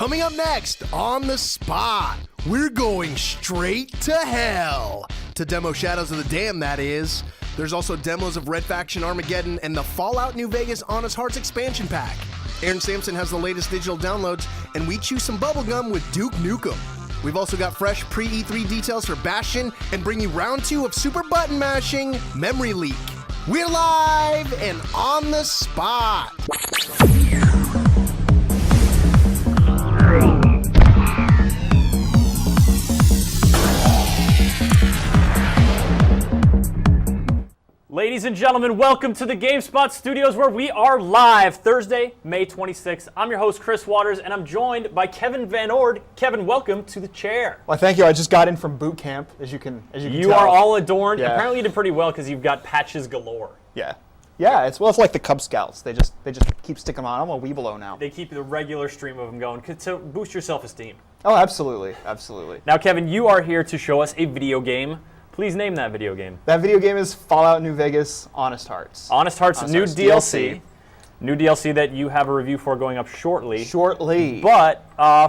Coming up next, on the spot, we're going straight to hell. To demo Shadows of the Dam, that is. There's also demos of Red Faction Armageddon and the Fallout New Vegas Honest Hearts expansion pack. Aaron Sampson has the latest digital downloads, and we chew some bubblegum with Duke Nukem. We've also got fresh pre-E3 details for Bastion and bring you round 2 of Super Button Mashing Memory Leak. We're live and on the spot. Ladies and gentlemen, welcome to the GameSpot Studios where we are live Thursday, May 26th. I'm your host, Chris Waters, and I'm joined by Kevin Van Ord. Kevin, welcome to the chair. Well, thank you. I just got in from boot camp, as you can tell. You are all adorned. Yeah. Apparently you did pretty well because you've got patches galore. Yeah. Yeah, it's like the Cub Scouts. They just keep sticking them on. I'm a Weebelo now. They keep the regular stream of them going to boost your self-esteem. Oh, absolutely. Absolutely. Now, Kevin, you are here to show us a video game. Please name that video game. That video game is Fallout New Vegas Honest Hearts. Honest Hearts new DLC. New DLC that you have a review for going up shortly. But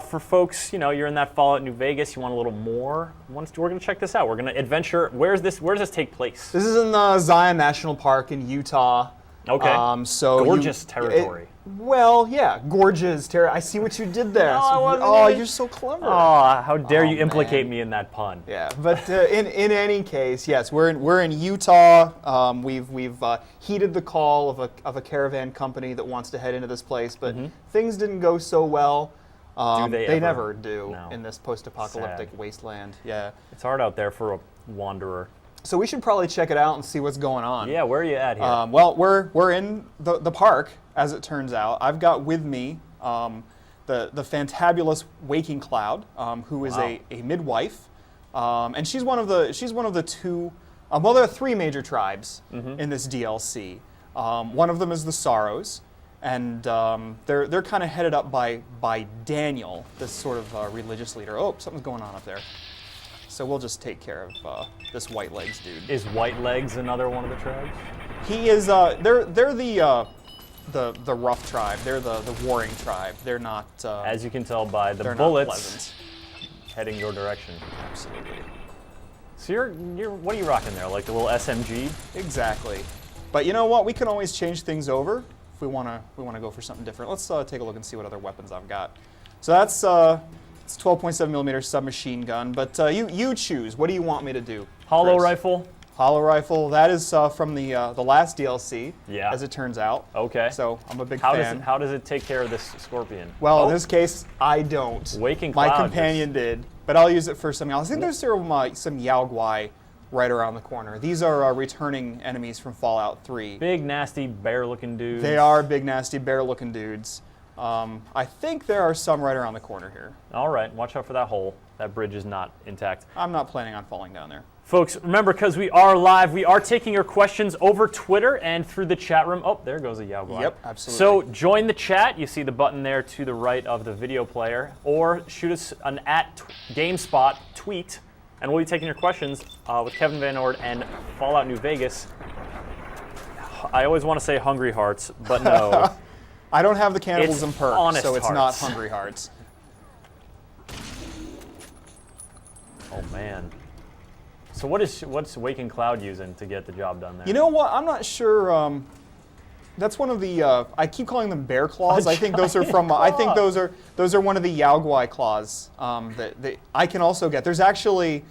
for folks, you're in that Fallout New Vegas, you want a little more, we're going to check this out. We're going to adventure. Where does this take place? This is in the Zion National Park in Utah. Okay. Gorgeous territory. Well, yeah, gorgeous territory. I see what you did there. You're so clever. Oh, how dare you implicate me in that pun? Yeah, but in any case, yes, we're in Utah. We've heeded the call of a caravan company that wants to head into this place, but things didn't go so well. They never do in this post-apocalyptic wasteland. Yeah, it's hard out there for a wanderer. So we should probably check it out and see what's going on. Yeah, where are you at here? Well, we're in the park, as it turns out. I've got with me the fantabulous Waking Cloud, who is a midwife, and she's one of the two. Well, there are 3 major tribes in this DLC. One of them is the Sorrows, and they're kind of headed up by Daniel, this sort of religious leader. Oh, something's going on up there. So we'll just take care of this White Legs dude. Is White Legs another one of the tribes? He is. They're the rough tribe. They're the warring tribe. They're not. As you can tell by the bullets heading your direction. Absolutely. So you're what are you rocking there? Like the little SMG? Exactly. But you know what? We can always change things over if we wanna go for something different. Let's take a look and see what other weapons I've got. So that's. It's 12.7 millimeter submachine gun, but you choose. What do you want me to do? Hollow rifle. Hollow rifle. That is from the last DLC. Yeah. As it turns out. Okay. So I'm a big fan. How does it take care of this scorpion? Well, in this case, I don't. Waking Cloud. My companion did, but I'll use it for something else. I think there's some Yao Guai right around the corner. These are returning enemies from Fallout 3. Big nasty bear-looking dudes. They are big nasty bear-looking dudes. I think there are some right around the corner here. All right, watch out for that hole. That bridge is not intact. I'm not planning on falling down there. Folks, remember, because we are live, we are taking your questions over Twitter and through the chat room. Oh, there goes a Yao Guai. Yep, absolutely. So join the chat. You see the button there to the right of the video player. Or shoot us an @GameSpot tweet, and we'll be taking your questions with Kevin Van Ord and Fallout New Vegas. I always want to say Hungry Hearts, but no. I don't have the cannibalism perk, so it's Hearts. not Hungry Hearts. Oh man. So what's Waking Cloud using to get the job done there? You know what? I'm not sure. That's one of the. I keep calling them bear claws. I think those are from. I think those are one of the Yao Guai claws that I can also get. There's actually.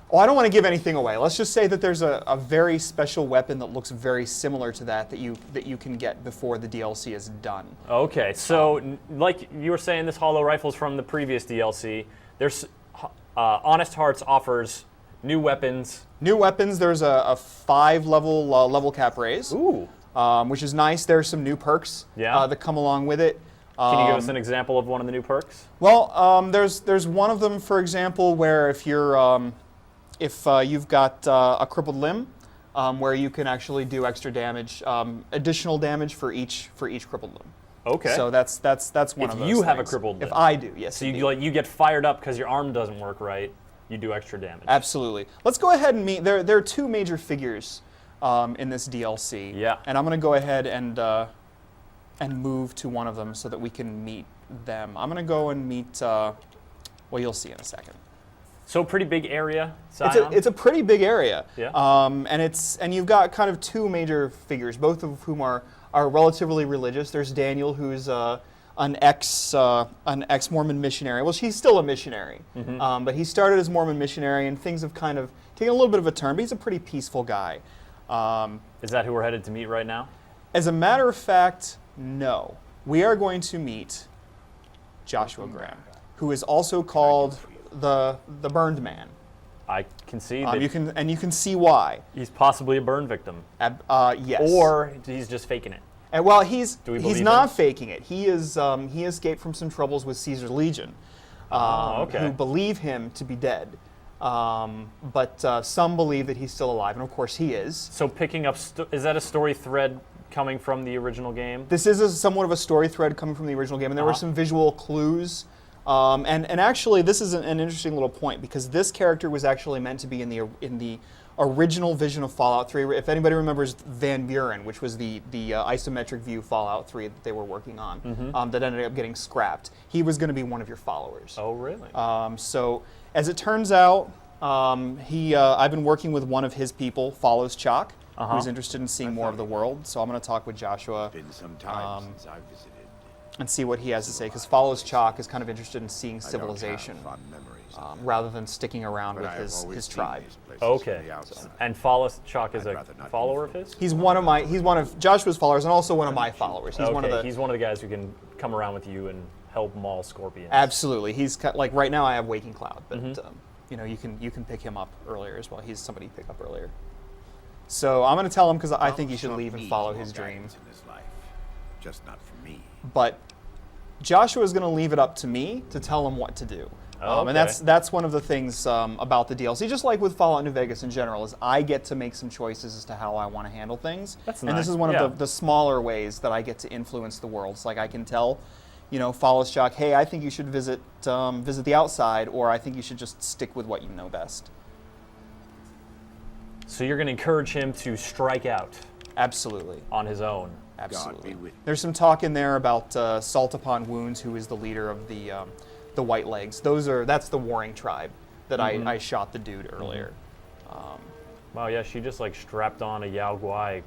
Oh, I don't want to give anything away. Let's just say that there's a very special weapon that looks very similar to that you can get before the DLC is done. Okay, so like you were saying, this hollow rifle is from the previous DLC. There's Honest Hearts offers new weapons. New weapons. There's a 5 level cap raise. Ooh. Which is nice. There's some new perks that come along with it. Can you give us an example of one of the new perks? Well, there's one of them, for example, where if you've got a crippled limb, where you can actually do extra damage, additional damage for each crippled limb. Okay. So that's one of those. If you have a things. crippled limb. If I do, yes. So you get fired up because your arm doesn't work right. You do extra damage. Absolutely. Let's go ahead and meet. There are 2 major figures in this DLC. Yeah. And I'm going to go ahead and move to one of them so that we can meet them. I'm going to go and meet, well, you'll see in a second. So pretty big area, Zion. It's a pretty big area. Yeah. And you've got kind of two major figures, both of whom are relatively religious. There's Daniel, who's an ex-Mormon missionary. Well, she's still a missionary, but he started as Mormon missionary, and things have kind of taken a little bit of a turn. But he's a pretty peaceful guy. Is that who we're headed to meet right now? As a matter of fact, no. We are going to meet Joshua Graham, who is also called the Burned Man. I can see that You can see why. he's possibly a burn victim, Yes. or he's just faking it. And well, Do we he's believe not him? faking it. He escaped from some troubles with Caesar's Legion, okay. who believe him to be dead. But some believe that he's still alive, and of course he is. So picking up, is that a story thread coming from the original game? This is somewhat of a story thread coming from the original game, and there were some visual clues. And actually, this is an interesting little point, because this character was actually meant to be in the original vision of Fallout 3. If anybody remembers Van Buren, which was the isometric view Fallout 3 that they were working on, that ended up getting scrapped, he was going to be one of your followers. Oh, really? So as it turns out, I've been working with one of his people, Follows Chalk, who's interested in seeing more of the world. So I'm going to talk with Joshua. Been some time since I visited. And see what he has to say, because Follows Chalk is kind of interested in seeing I don't have civilization fond memories of them, rather than sticking around but with I have his always seen tribe. these places from Okay. the outside. And follow Chalk is I'd a rather not follower of his? He's one of Joshua's followers, and also one of my followers. He's one of the he's one of the guys who can come around with you and help maul scorpions. absolutely. He's like right now I have Waking Cloud, but you can pick him up earlier as well. He's somebody you pick up earlier. So I'm going to tell him, because I think he should leave and follow his dream. In this life, just not for me. But Joshua is going to leave it up to me to tell him what to do. Okay. And that's one of the things about the DLC, just like with Fallout New Vegas in general, is I get to make some choices as to how I want to handle things. That's and nice. this is one Yeah. of the smaller ways that I get to influence the world. It's like I can tell, Follows Chalk, hey, I think you should visit the outside, or I think you should just stick with what you know best. So you're going to encourage him to strike out Absolutely. on his own. Absolutely. God be with you. There's some talk in there about Salt Upon Wounds, who is the leader of the White Legs. That's the warring tribe that I shot the dude earlier. Wow, yeah, she just like strapped on a Yao Guai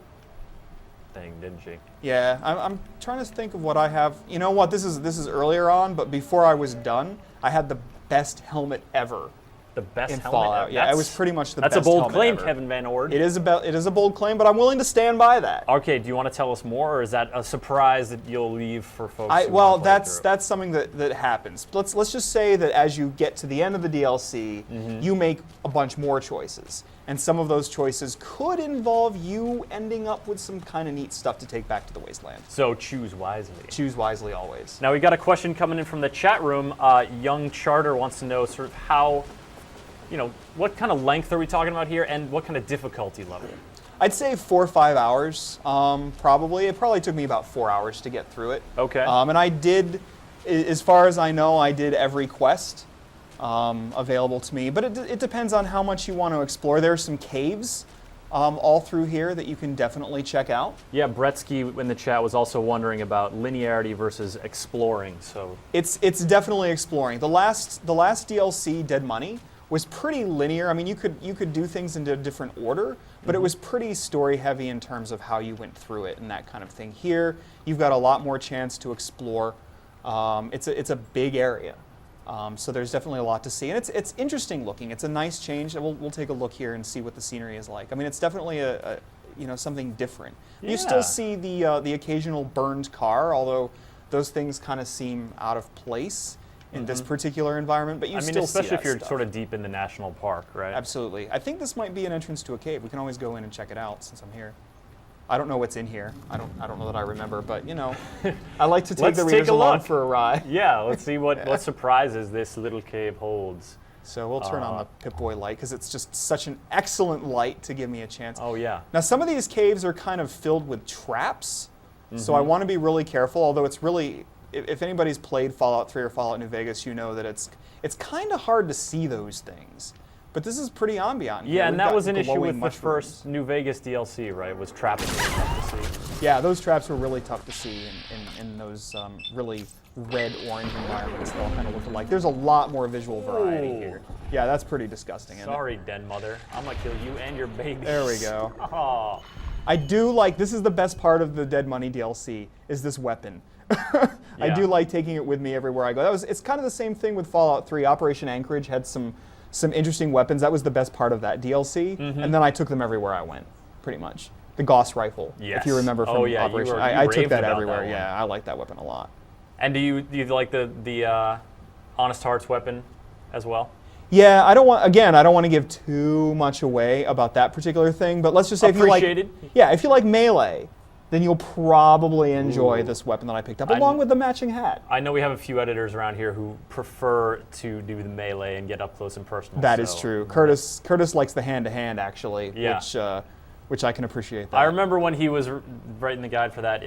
thing, didn't she? Yeah, I'm trying to think of what I have. You know what? This is earlier on, but before I was done, I had the best helmet ever The best in helmet. Fallout. Yeah, it was pretty much the best. That's a bold helmet claim, ever. Kevin Van Ord. It is a bold claim, but I'm willing to stand by that. Okay, do you want to tell us more, or is that a surprise that you'll leave for folks? Who Well, wanna play that's through? that's something that happens. Let's just say that as you get to the end of the DLC, you make a bunch more choices, and some of those choices could involve you ending up with some kind of neat stuff to take back to the Wasteland. So choose wisely. Choose wisely always. Now we got a question coming in from the chat room. Young Charter wants to know sort of how, what kind of length are we talking about here, and what kind of difficulty level? I'd say 4 or 5 hours, probably. It probably took me about 4 hours to get through it. Okay. And I did, as far as I know, I did every quest available to me. But it depends on how much you want to explore. There are some caves all through here that you can definitely check out. Yeah, Bretsky in the chat was also wondering about linearity versus exploring. So It's definitely exploring. The last DLC, Dead Money, was pretty linear. I mean, you could do things in a different order, but it was pretty story heavy in terms of how you went through it and that kind of thing. Here, you've got a lot more chance to explore. It's a big area, so there's definitely a lot to see, and it's interesting looking. It's a nice change. We'll take a look here and see what the scenery is like. I mean, it's definitely a something different. You Yeah. still see the occasional burned car, although those things kind of seem out of place in this particular environment, but you I mean, still see especially that if you're stuff. sort of deep in the national park, right? Absolutely. I think this might be an entrance to a cave. We can always go in and check it out since I'm here. I don't know what's in here. I don't know that I remember, but I like to take Let's the take readers a along look. for a ride. Yeah, let's see what surprises this little cave holds. So we'll turn on the Pip-Boy light because it's just such an excellent light to give me a chance. Oh yeah. Now some of these caves are kind of filled with traps, so I want to be really careful. Although it's really, if anybody's played Fallout 3 or Fallout New Vegas, you know that it's kind of hard to see those things. But this is pretty ambient. Yeah, and We've that got was an issue glowing with the mushrooms. first New Vegas DLC, right? Was trapping stuff to see. Yeah, those traps were really tough to see in those really red-orange environments. They all kind of look alike. There's a lot more visual variety here. Yeah, that's pretty disgusting. Isn't Sorry, Den Mother. I'm gonna kill you and your baby. There we go. Oh. I do like, this is the best part of the Dead Money DLC, is this weapon. I do like taking it with me everywhere I go. It's kind of the same thing with Fallout 3. Operation Anchorage had some interesting weapons. That was the best part of that DLC. And then I took them everywhere I went, pretty much. The Gauss rifle, if you remember from Operation. I took that everywhere. Yeah, I like that weapon a lot. And do you like the Honest Hearts weapon as well? Yeah, I don't want to give too much away about that particular thing, but let's just say if you like melee, then you'll probably enjoy this weapon that I picked up, along with the matching hat. I know we have a few editors around here who prefer to do the melee and get up close and personal. That is true. Curtis likes the hand-to-hand, actually, which I can appreciate that. I remember when he was writing the guide for that,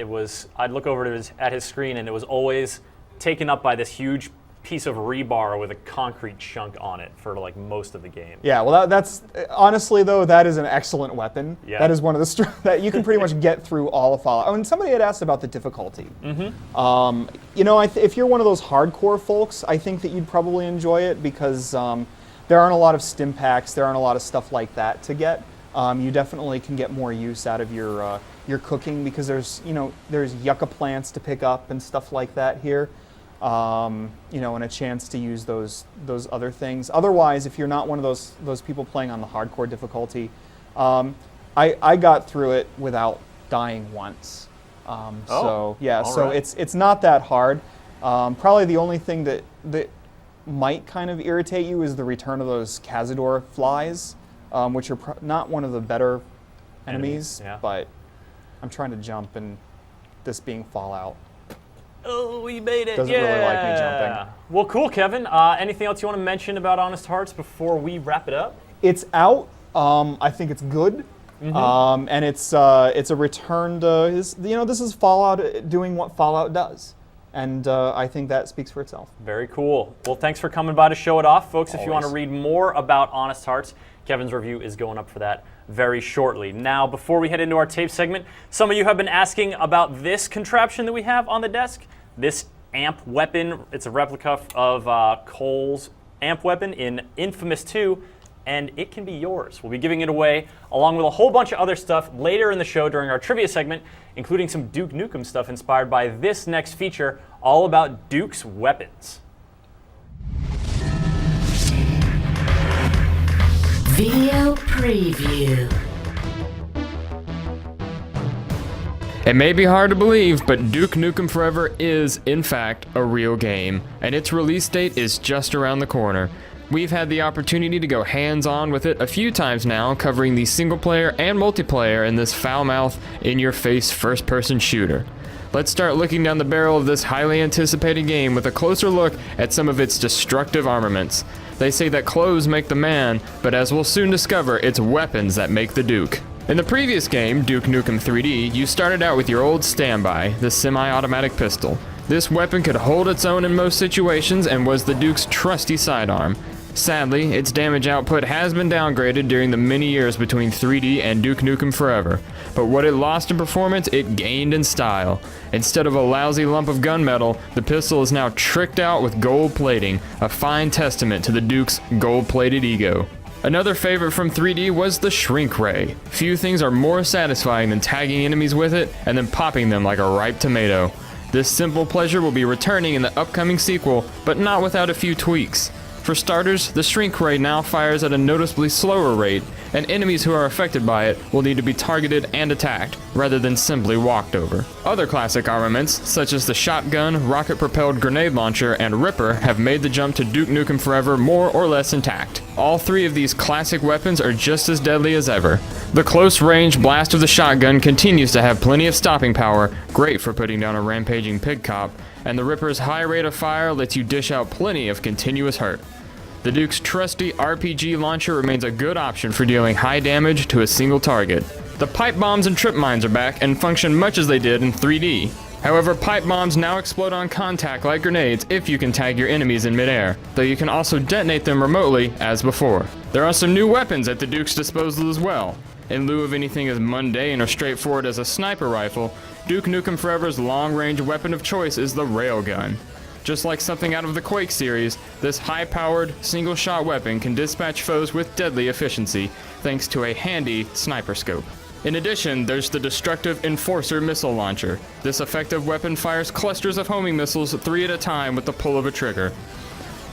I'd look over at his screen and it was always taken up by this huge piece of rebar with a concrete chunk on it for like most of the game. Yeah, well that's honestly though, that is an excellent weapon. Yeah. That is one of the that you can pretty much get through all of Fallout. Oh, and somebody had asked about the difficulty. You know, if you're one of those hardcore folks, I think that you'd probably enjoy it because there aren't a lot of stim packs, there aren't a lot of stuff like that to get. You definitely can get more use out of your cooking because there's yucca plants to pick up and stuff like that here. You know, and a chance to use those other things. Otherwise, if you're not one of those people playing on the hardcore difficulty, I got through it without dying once. So it's not that hard. Probably the only thing that might kind of irritate you is the return of those Cazador flies, which are not one of the better enemies. But I'm trying to jump, and this being Fallout. Oh, we made it! Doesn't really like me jumping. Well, cool, Kevin. Anything else you want to mention about Honest Hearts before we wrap it up? It's out. I think it's good, and it's a return to this is Fallout doing what Fallout does, and I think that speaks for itself. Very cool. Well, thanks for coming by to show it off, folks. Always. If you want to read more about Honest Hearts, Kevin's review is going up for that very shortly. Now, before we head into our tape segment, some of you have been asking about this contraption that we have on the desk. This amp weapon, it's a replica of Cole's amp weapon in Infamous 2, and it can be yours. We'll be giving it away along with a whole bunch of other stuff later in the show during our trivia segment, including some Duke Nukem stuff inspired by this next feature, all about Duke's weapons. Video preview. It may be hard to believe, but Duke Nukem Forever is, in fact, a real game, and its release date is just around the corner. We've had the opportunity to go hands-on with it a few times now, covering the single-player and multiplayer in this foul-mouthed, in-your-face first-person shooter. Let's start looking down the barrel of this highly anticipated game with a closer look at some of its destructive armaments. They say that clothes make the man, but as we'll soon discover, it's weapons that make the Duke. In the previous game, Duke Nukem 3D, you started out with your old standby, the semi-automatic pistol. This weapon could hold its own in most situations and was the Duke's trusty sidearm. Sadly, its damage output has been downgraded during the many years between 3D and Duke Nukem Forever, but what it lost in performance, it gained in style. Instead of a lousy lump of gunmetal, the pistol is now tricked out with gold plating, a fine testament to the Duke's gold-plated ego. Another favorite from 3D was the Shrink Ray. Few things are more satisfying than tagging enemies with it and then popping them like a ripe tomato. This simple pleasure will be returning in the upcoming sequel, but not without a few tweaks. For starters, the Shrink Ray now fires at a noticeably slower rate, and enemies who are affected by it will need to be targeted and attacked, rather than simply walked over. Other classic armaments, such as the shotgun, rocket-propelled grenade launcher, and Ripper, have made the jump to Duke Nukem Forever more or less intact. All three of these classic weapons are just as deadly as ever. The close-range blast of the shotgun continues to have plenty of stopping power, great for putting down a rampaging pig cop, and the Ripper's high rate of fire lets you dish out plenty of continuous hurt. The Duke's trusty RPG launcher remains a good option for dealing high damage to a single target. The pipe bombs and trip mines are back and function much as they did in 3D. However, pipe bombs now explode on contact like grenades if you can tag your enemies in midair, though you can also detonate them remotely as before. There are some new weapons at the Duke's disposal as well. In lieu of anything as mundane or straightforward as a sniper rifle, Duke Nukem Forever's long-range weapon of choice is the railgun. Just like something out of the Quake series, this high-powered, single-shot weapon can dispatch foes with deadly efficiency, thanks to a handy sniper scope. In addition, there's the destructive Enforcer missile launcher. This effective weapon fires clusters of homing missiles 3 at a time with the pull of a trigger.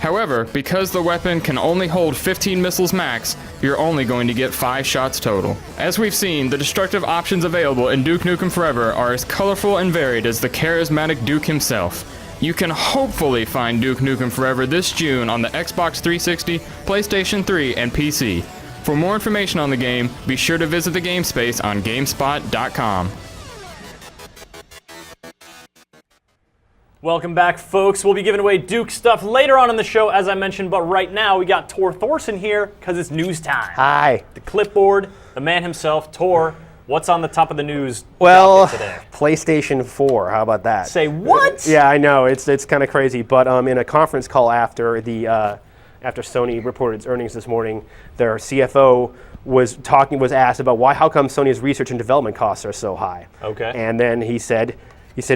However, because the weapon can only hold 15 missiles max, you're only going to get 5 shots total. As we've seen, the destructive options available in Duke Nukem Forever are as colorful and varied as the charismatic Duke himself. You can hopefully find Duke Nukem Forever this June on the Xbox 360, PlayStation 3, and PC. For more information on the game, be sure to visit the GameSpace on GameSpot.com. Welcome back, folks. We'll be giving away Duke stuff later on in the show, as I mentioned, but right now we got Tor Thorson here because it's news time. Hi. The clipboard, the man himself, Tor. What's on the top of the news Well, today? PlayStation 4, how about that? Say what? Yeah, I know, it's kind of crazy, but in a conference call after Sony reported its earnings this morning, their CFO was asked about how come Sony's research and development costs are so high. Okay. And then he said it's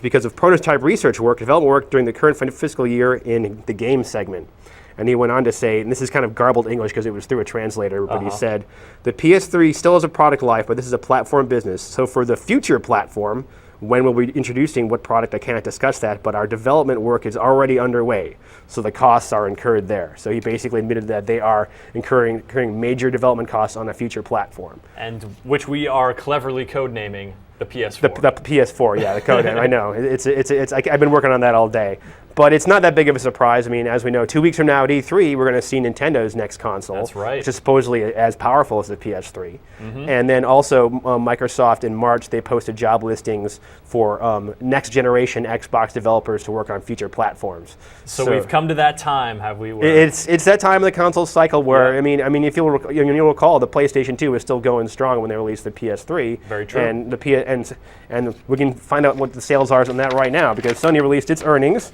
because of prototype research work, development work during the current fiscal year in the game segment. And he went on to say, and this is kind of garbled English because it was through a translator, but he said, the PS3 still has a product life, but this is a platform business. So for the future platform, when we'll be introducing what product, I can't discuss that, but our development work is already underway. So the costs are incurred there. So he basically admitted that they are incurring major development costs on a future platform. And which we are cleverly codenaming the PS4. The PS4, yeah, the code. I know. I've been working on that all day. But it's not that big of a surprise. I mean, as we know, 2 weeks from now at E3, we're going to see Nintendo's next console. That's right. Which is supposedly as powerful as the PS3. And then also Microsoft in March, they posted job listings for next generation Xbox developers to work on future platforms. So we've come to that time, have we? It's that time of the console cycle where, I mean, if you'll recall, the PlayStation 2 was still going strong when they released the PS3. Very true. And and we can find out what the sales are on that right now because Sony released its earnings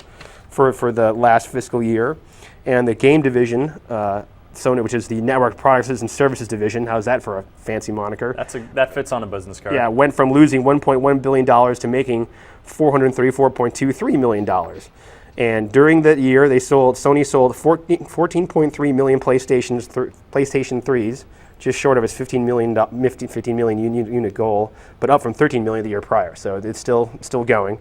for the last fiscal year, and the game division, Sony, which is the Network Products and Services division, how's that for a fancy moniker? That fits on a business card. Yeah, went from losing $1.1 billion to making $434.23 million. And during that year, Sony sold 14.3 million PlayStation 3s, just short of its 15 million unit goal, but up from 13 million the year prior. So it's still going.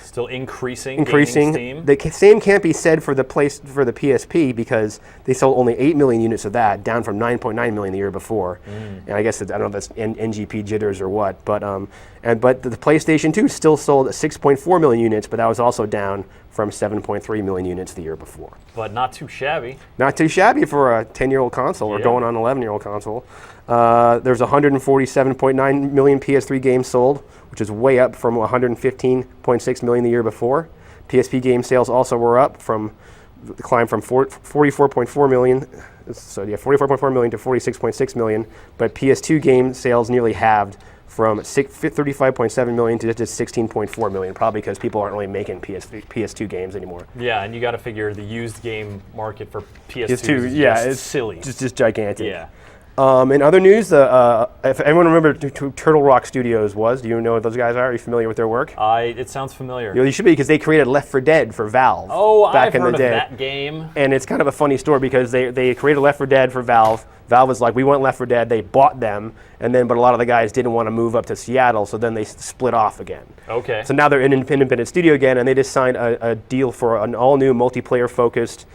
Still increasing. The same can't be said for the PSP because they sold only 8 million units of that, down from 9.9 million the year before. And I guess I don't know if that's NGP jitters or what, but the PlayStation 2 still sold 6.4 million units, but that was also down from 7.3 million units the year before. But not too shabby. Not too shabby for a 10-year-old console or going on an 11-year-old console. There's 147.9 million PS3 games sold, which is way up from 115.6 million the year before. PSP game sales also were up climbed from 44.4 million, so 44.4 million to 46.6 million, but PS2 game sales nearly halved from 35.7 million to just 16.4 million, probably because people aren't really making PS2 games anymore. Yeah, and you got to figure the used game market for PS2 is silly. Just gigantic. Yeah. In other news, if anyone remembers who Turtle Rock Studios was, do you know what those guys are? Are you familiar with their work? It sounds familiar. You should be because they created Left 4 Dead for Valve. Back in the day. That game. And it's kind of a funny story because they created Left 4 Dead for Valve. Valve was like, we want Left 4 Dead. They bought them, but a lot of the guys didn't want to move up to Seattle, so then they split off again. Okay. So now they're an independent studio again, and they just signed a deal for an all-new multiplayer-focused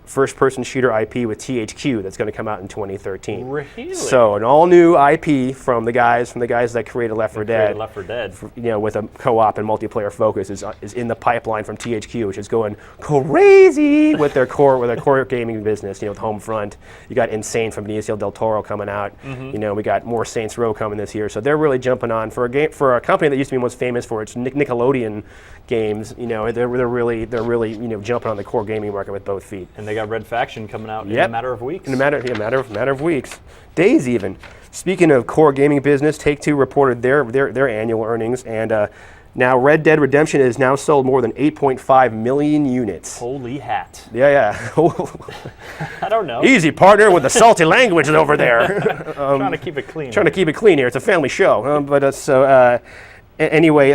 first-person shooter IP with THQ that's going to come out in 2013. Really? So an all-new IP from the guys that created Left 4 Dead. Left 4 Dead. With a co-op and multiplayer focus is in the pipeline from THQ, which is going crazy with their core gaming business. With Homefront, you got Insane from Benicio del Toro coming out. We got more Saints Row coming this year, so they're really jumping on for a company that used to be most famous for its Nickelodeon games. They're really jumping on the core gaming market with both feet. And they got Red Faction coming out in a matter of weeks. In a matter of weeks, days even. Speaking of core gaming business, Take-Two reported their annual earnings, and Now, Red Dead Redemption has now sold more than 8.5 million units. Holy hat. Yeah. I don't know. Easy, partner, with the salty language over there. Trying to keep it clean. Trying to keep it clean here. It's a family show. Anyway,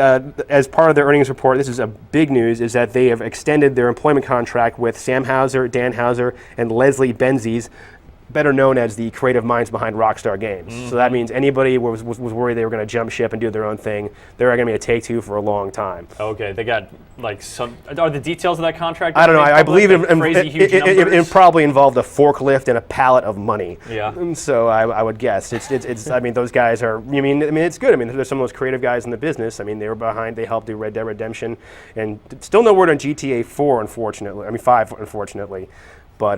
as part of their earnings report, this is a big news, is that they have extended their employment contract with Sam Houser, Dan Houser, and Leslie Benzies, better known as the creative minds behind Rockstar Games. So that means anybody was worried they were going to jump ship and do their own thing, they're going to be a Take-Two for a long time. Okay, they got like some. Are the details of that contract? I don't know. I believe it probably involved a forklift and a pallet of money. Yeah. And so I would guess it's. I mean, those guys are. I mean, it's good. I mean, there's some of those creative guys in the business. I mean, they were behind. They helped do Red Dead Redemption, and still no word on GTA 4, unfortunately. I mean, 5, unfortunately. But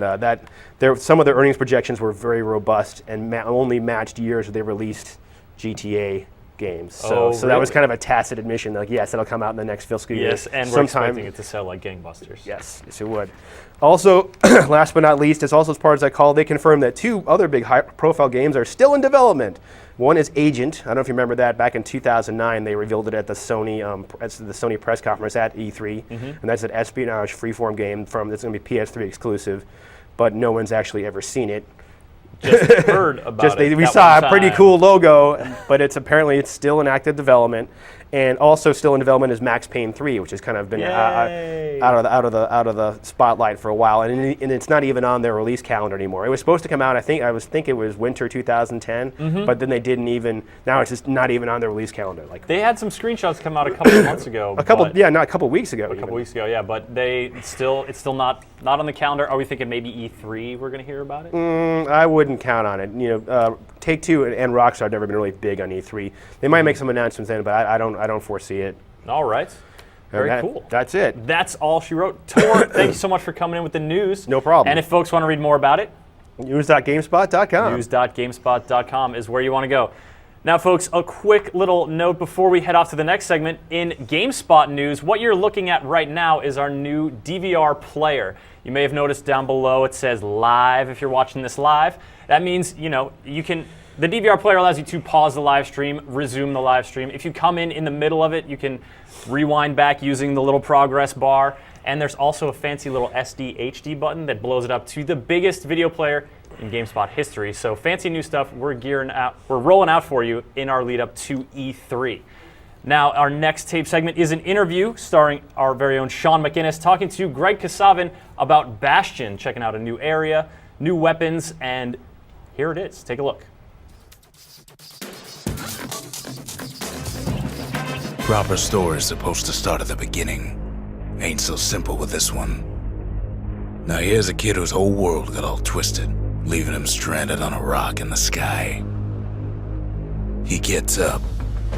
some of their earnings projections were very robust and only matched years they released GTA games. So that was kind of a tacit admission. Like, yes, it'll come out in the next fiscal year. Yes, and we're expecting it to sell like gangbusters. Yes, it would. Also, last but not least, as part as I call, they confirmed that 2 other big high-profile games are still in development. One is Agent. I don't know if you remember that. Back in 2009, they revealed it at the Sony press conference at E3, and that's an espionage freeform game that's going to be PS3 exclusive, but no one's actually ever seen it. Just heard about it. We saw a pretty cool logo, but it's still in active development. And also still in development is Max Payne 3, which has kind of been out of the spotlight for a while, and it's not even on their release calendar anymore. It was supposed to come out, I think it was winter 2010, but then they didn't even. Now it's just not even on their release calendar. Like they had some screenshots come out a couple of months ago. not a couple weeks ago. A couple weeks ago, yeah, but it's still not on the calendar. Are we thinking maybe E3 we're going to hear about it? I wouldn't count on it. You know, Take-Two and Rockstar have never been really big on E3. They might make some announcements then, but I don't foresee it. All right. Very cool. That's it. That's all she wrote. Tor, thank you so much for coming in with the news. No problem. And if folks want to read more about it, news.gamespot.com. News.gamespot.com is where you want to go. Now, folks, a quick little note before we head off to the next segment. In GameSpot news, what you're looking at right now is our new DVR player. You may have noticed down below it says live if you're watching this live. That means, you can. The DVR player allows you to pause the live stream, resume the live stream. If you come in the middle of it, you can rewind back using the little progress bar. And there's also a fancy little SD HD button that blows it up to the biggest video player in GameSpot history. So fancy new stuff we're rolling out for you in our lead up to E3. Now, our next tape segment is an interview starring our very own Sean McInnes talking to Greg Kasavin about Bastion, checking out a new area, new weapons, and here it is. Take a look. Proper story's supposed to start at the beginning. Ain't so simple with this one. Now here's a kid whose whole world got all twisted, leaving him stranded on a rock in the sky. He gets up.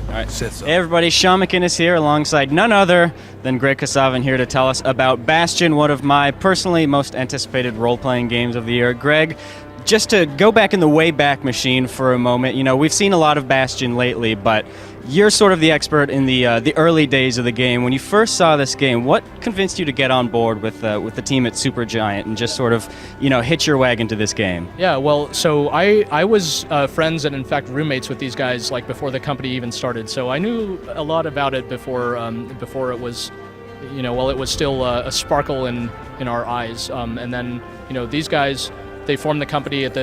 All right. Sits up. Hey everybody, Sean McInnes here alongside none other than Greg Kasavin here to tell us about Bastion, one of my personally most anticipated role-playing games of the year. Greg, just to go back in the Wayback Machine for a moment, we've seen a lot of Bastion lately, but you're sort of the expert in the early days of the game. When you first saw this game, what convinced you to get on board with the team at Supergiant and just sort of, hitch your wagon to this game? Yeah, well, so I was friends and in fact roommates with these guys like before the company even started. So I knew a lot about it before it was, while it was still a sparkle in our eyes. And then, these guys. They formed the company at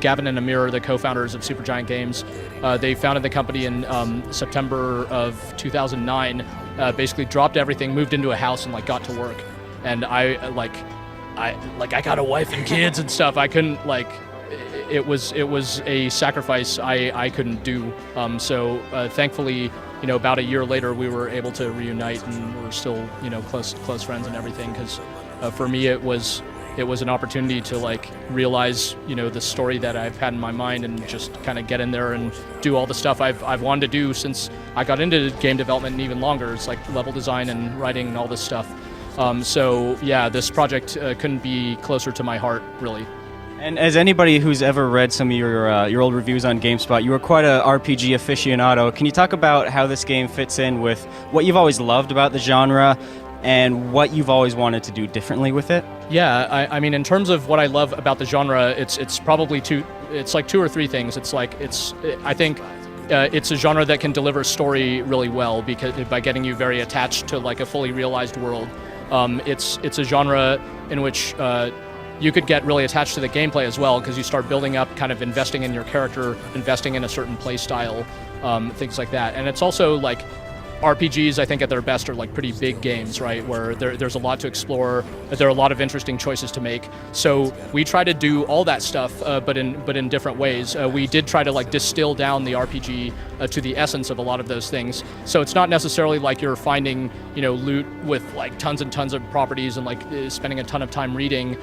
Gavin and Amir are the co-founders of Supergiant Games. They founded the company in September of 2009. Basically dropped everything, moved into a house, and got to work. And I got a wife and kids and stuff. I couldn't it was a sacrifice I couldn't do. So thankfully, about a year later, we were able to reunite, and we're still close friends and everything. Because for me, it was an opportunity to realize the story that I've had in my mind and just kind of get in there and do all the stuff I've wanted to do since I got into game development and even longer. It's level design and writing and all this stuff. So yeah, this project couldn't be closer to my heart, really. And as anybody who's ever read some of your old reviews on GameSpot, you were quite a RPG aficionado. Can you talk about how this game fits in with what you've always loved about the genre and what you've always wanted to do differently with it? Yeah, I mean, in terms of what I love about the genre, it's probably two or three things. I think it's a genre that can deliver story really well because by getting you very attached to like a fully realized world. It's a genre in which you could get really attached to the gameplay as well because you start building up, kind of investing in your character, investing in a certain play style, things like that. And it's also like RPGs, I think at their best, are like pretty big games, right? Where there's a lot to explore, there are a lot of interesting choices to make. So we try to do all that stuff, but in different ways. We did try to like distill down the RPG to the essence of a lot of those things. So it's not necessarily like you're finding, loot with like tons and tons of properties and like spending a ton of time reading.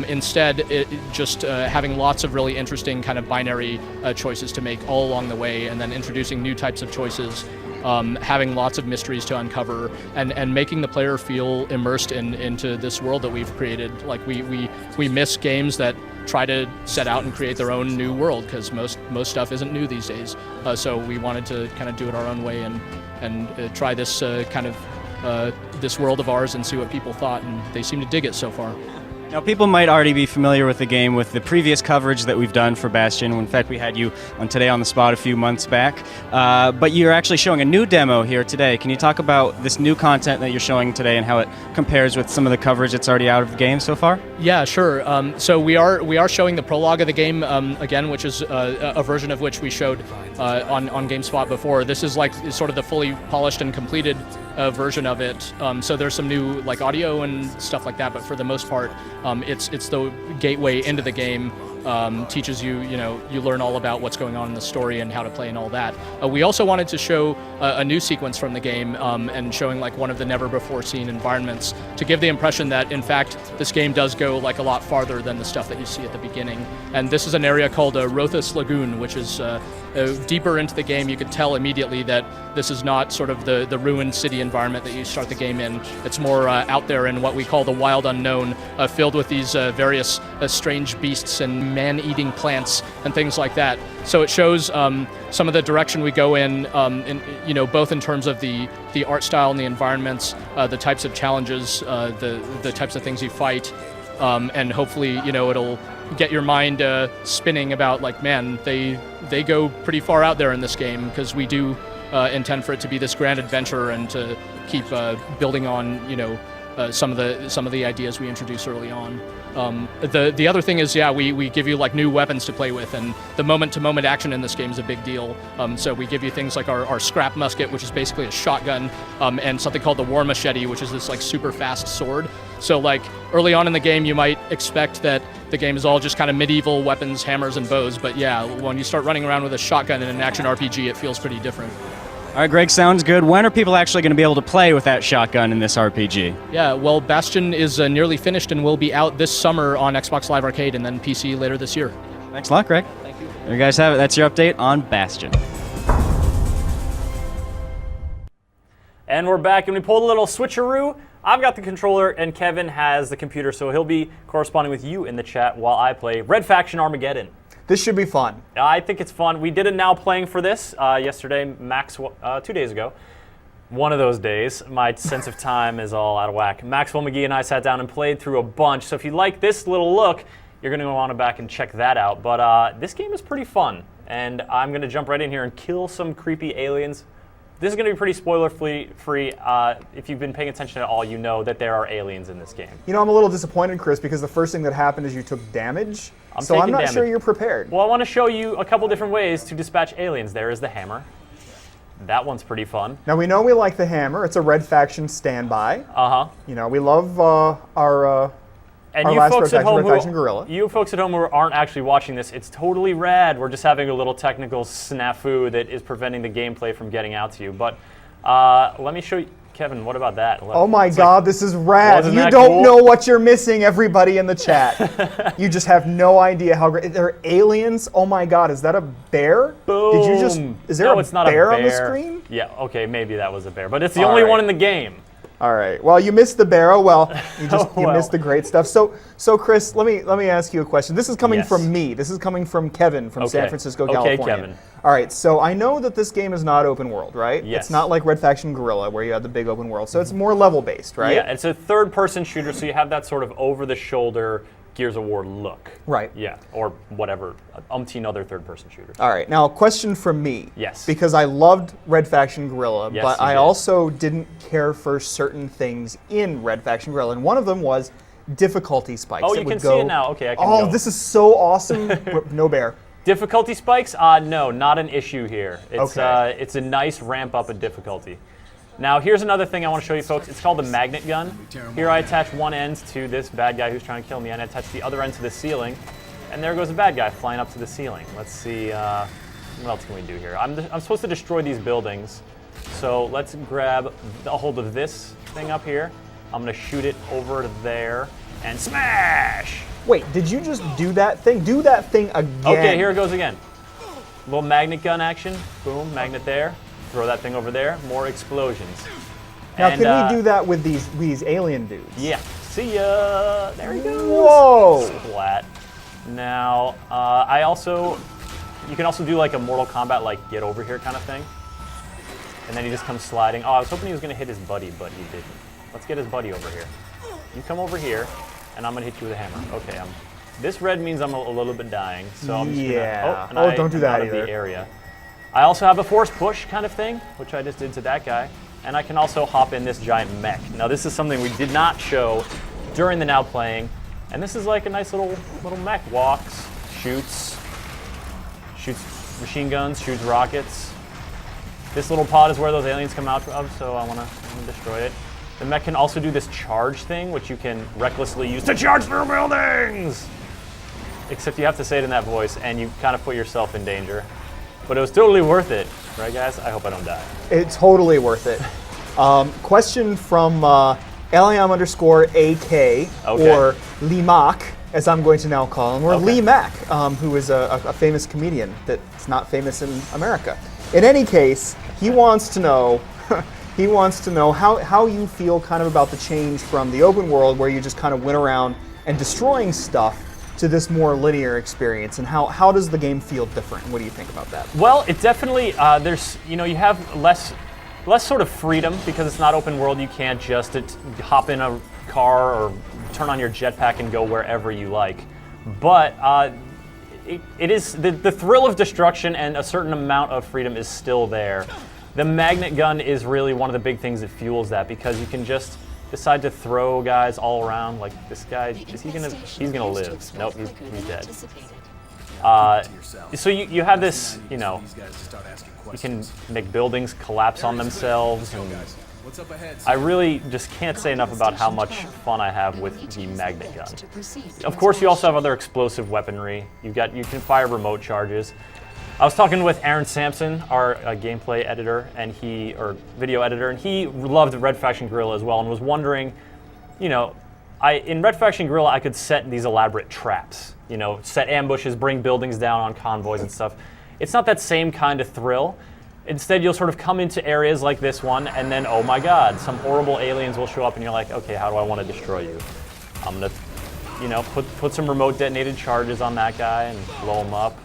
Instead, just having lots of really interesting kind of binary choices to make all along the way, and then introducing new types of choices. Having lots of mysteries to uncover and making the player feel immersed into this world that we've created. Like we miss games that try to set out and create their own new world because most stuff isn't new these days. So we wanted to kind of do it our own way and try this kind of this world of ours and see what people thought, and they seem to dig it so far. Now, people might already be familiar with the game with the previous coverage that we've done for Bastion. In fact, we had you on Today on the Spot a few months back. But you're actually showing a new demo here today. Can you talk about this new content that you're showing today and how it compares with some of the coverage that's already out of the game so far? Yeah, sure. So we are showing the prologue of the game again, which is a version of which we showed on GameSpot before. This is like sort of the fully polished and completed version of it. So there's some new like audio and stuff like that, but for the most part, it's the gateway into the game. Teaches you, you learn all about what's going on in the story and how to play and all that. We also wanted to show a new sequence from the game and showing like one of the never before seen environments to give the impression that in fact this game does go like a lot farther than the stuff that you see at the beginning. And this is an area called Rothus Lagoon, which is deeper into the game. You could tell immediately that this is not sort of the ruined city environment that you start the game in. It's more out there in what we call the wild unknown, filled with these various strange beasts and man-eating plants and things like that. So it shows some of the direction we go in both in terms of the art style and the environments, the types of challenges, the types of things you fight, and hopefully, it'll get your mind spinning about like, man, they go pretty far out there in this game because we do intend for it to be this grand adventure and to keep building on, some of the ideas we introduced early on. The other thing is, we give you like new weapons to play with, and the moment-to-moment action in this game is a big deal. So we give you things like our scrap musket, which is basically a shotgun, and something called the war machete, which is this like super fast sword. So like early on in the game, you might expect that the game is all just kind of medieval weapons, hammers, and bows. But yeah, when you start running around with a shotgun in an action RPG, it feels pretty different. All right, Greg, sounds good. When are people actually going to be able to play with that shotgun in this RPG? Yeah, well, Bastion is nearly finished and will be out this summer on Xbox Live Arcade and then PC later this year. Thanks a lot, Greg. Thank you. There you guys have it. That's your update on Bastion. And we're back, and we pulled a little switcheroo. I've got the controller, and Kevin has the computer, so he'll be corresponding with you in the chat while I play Red Faction Armageddon. This should be fun. I think it's fun. We did a Now Playing for this yesterday, 2 days ago. One of those days. My sense of time is all out of whack. Maxwell McGee and I sat down and played through a bunch, so if you like this little look, you're going to want to back and check that out. But this game is pretty fun, and I'm going to jump right in here and kill some creepy aliens. This is going to be pretty spoiler-free. If you've been paying attention at all, you know that there are aliens in this game. I'm a little disappointed, Chris, because the first thing that happened is you took damage. So I'm not sure you're prepared. Well, I want to show you a couple different ways to dispatch aliens. There is the hammer. That one's pretty fun. Now, we know we like the hammer. It's a Red Faction standby. Uh-huh. We love our and you folks at home you folks at home who aren't actually watching this, it's totally rad. We're just having a little technical snafu that is preventing the gameplay from getting out to you. But let me show you. Kevin, what about that? Oh my God, this is rad. You don't know what you're missing, everybody in the chat. You just have no idea how great. They're aliens. Oh my God, is that a bear? Boom. Is there a bear on the screen? Yeah, okay, maybe that was a bear, but it's the only one in the game. All right. Well, you missed the barrow. Well, you missed the great stuff. So Chris, let me ask you a question. This is coming from me. This is coming from Kevin from San Francisco, California. Okay, Kevin. All right. So I know that this game is not open world, right? Yes. It's not like Red Faction Guerrilla where you have the big open world. So it's more level based, right? Yeah. It's a third-person shooter, so you have that sort of over-the-shoulder Gears of War look. Right. Yeah, or whatever, umpteen other third-person shooters. All right, now a question from me. Yes. Because I loved Red Faction Guerrilla, Yes, but you I did. also didn't care for certain things in Red Faction Guerrilla, and one of them was difficulty spikes. Oh, that you would can see go, it now. Okay, I can Oh, go. this is so awesome. No bear. Difficulty spikes? No, not an issue here. It's, Okay. it's a nice ramp up of difficulty. Now, here's another thing I want to show you folks. It's called the magnet gun. Here I attach one end to this bad guy who's trying to kill me, and I attach the other end to the ceiling, and there goes a bad guy flying up to the ceiling. Let's see, what else can we do here? I'm supposed to destroy these buildings, so let's grab a hold of this thing up here. I'm going to shoot it over there, and smash! Wait, did you just do that thing? Do that thing again. Okay, here it goes again. Little magnet gun action. Boom, magnet there. Throw that thing over there. More explosions. Now, And, can we do that with these alien dudes? Yeah. See ya. There he goes. Whoa. Splat. Now, you can also do like a Mortal Kombat, like get over here kind of thing. And then he just comes sliding. Oh, I was hoping he was going to hit his buddy, but he didn't. Let's get his buddy over here. You come over here, and I'm going to hit you with a hammer. Okay, this red means I'm a little bit dying, so I'm just Yeah. gonna... Oh, don't do I'm that out of either. the area. I also have a force push kind of thing, which I just did to that guy. And I can also hop in this giant mech. Now this is something we did not show during the now playing. And this is like a nice little mech. Walks, shoots machine guns, shoots rockets. This little pod is where those aliens come out of, so I wanna destroy it. The mech can also do this charge thing, which you can recklessly use to charge through buildings! Except you have to say it in that voice, and you kind of put yourself in danger. But it was totally worth it, right, guys? I hope I don't die. It's totally worth it. Question from LIM_AK, or Limac, as I'm going to now call him, or Lee Mack, who is a famous comedian that's not famous in America. In any case, he wants to know how you feel kind of about the change from the open world where you just kind of went around and destroying stuff to this more linear experience, and how does the game feel different? What do you think about that? Well, it definitely, you have less sort of freedom because it's not open world. You can't just hop in a car or turn on your jetpack and go wherever you like. But it is the thrill of destruction and a certain amount of freedom is still there. The magnet gun is really one of the big things that fuels that because you can just decide to throw guys all around. Like this guy, he's gonna live. Nope, he's dead. So you have this, you can make buildings collapse on themselves. And I really just can't say enough about how much fun I have with the magnet gun. Of course, you also have other explosive weaponry. You can fire remote charges. I was talking with Aaron Sampson, our gameplay editor, or video editor, and he loved Red Faction Guerrilla as well, and was wondering, in Red Faction Guerrilla, I could set these elaborate traps, set ambushes, bring buildings down on convoys and stuff. It's not that same kind of thrill. Instead, you'll sort of come into areas like this one, and then, oh my God, some horrible aliens will show up, and you're like, okay, how do I want to destroy you? I'm gonna, put some remote detonated charges on that guy and blow him up.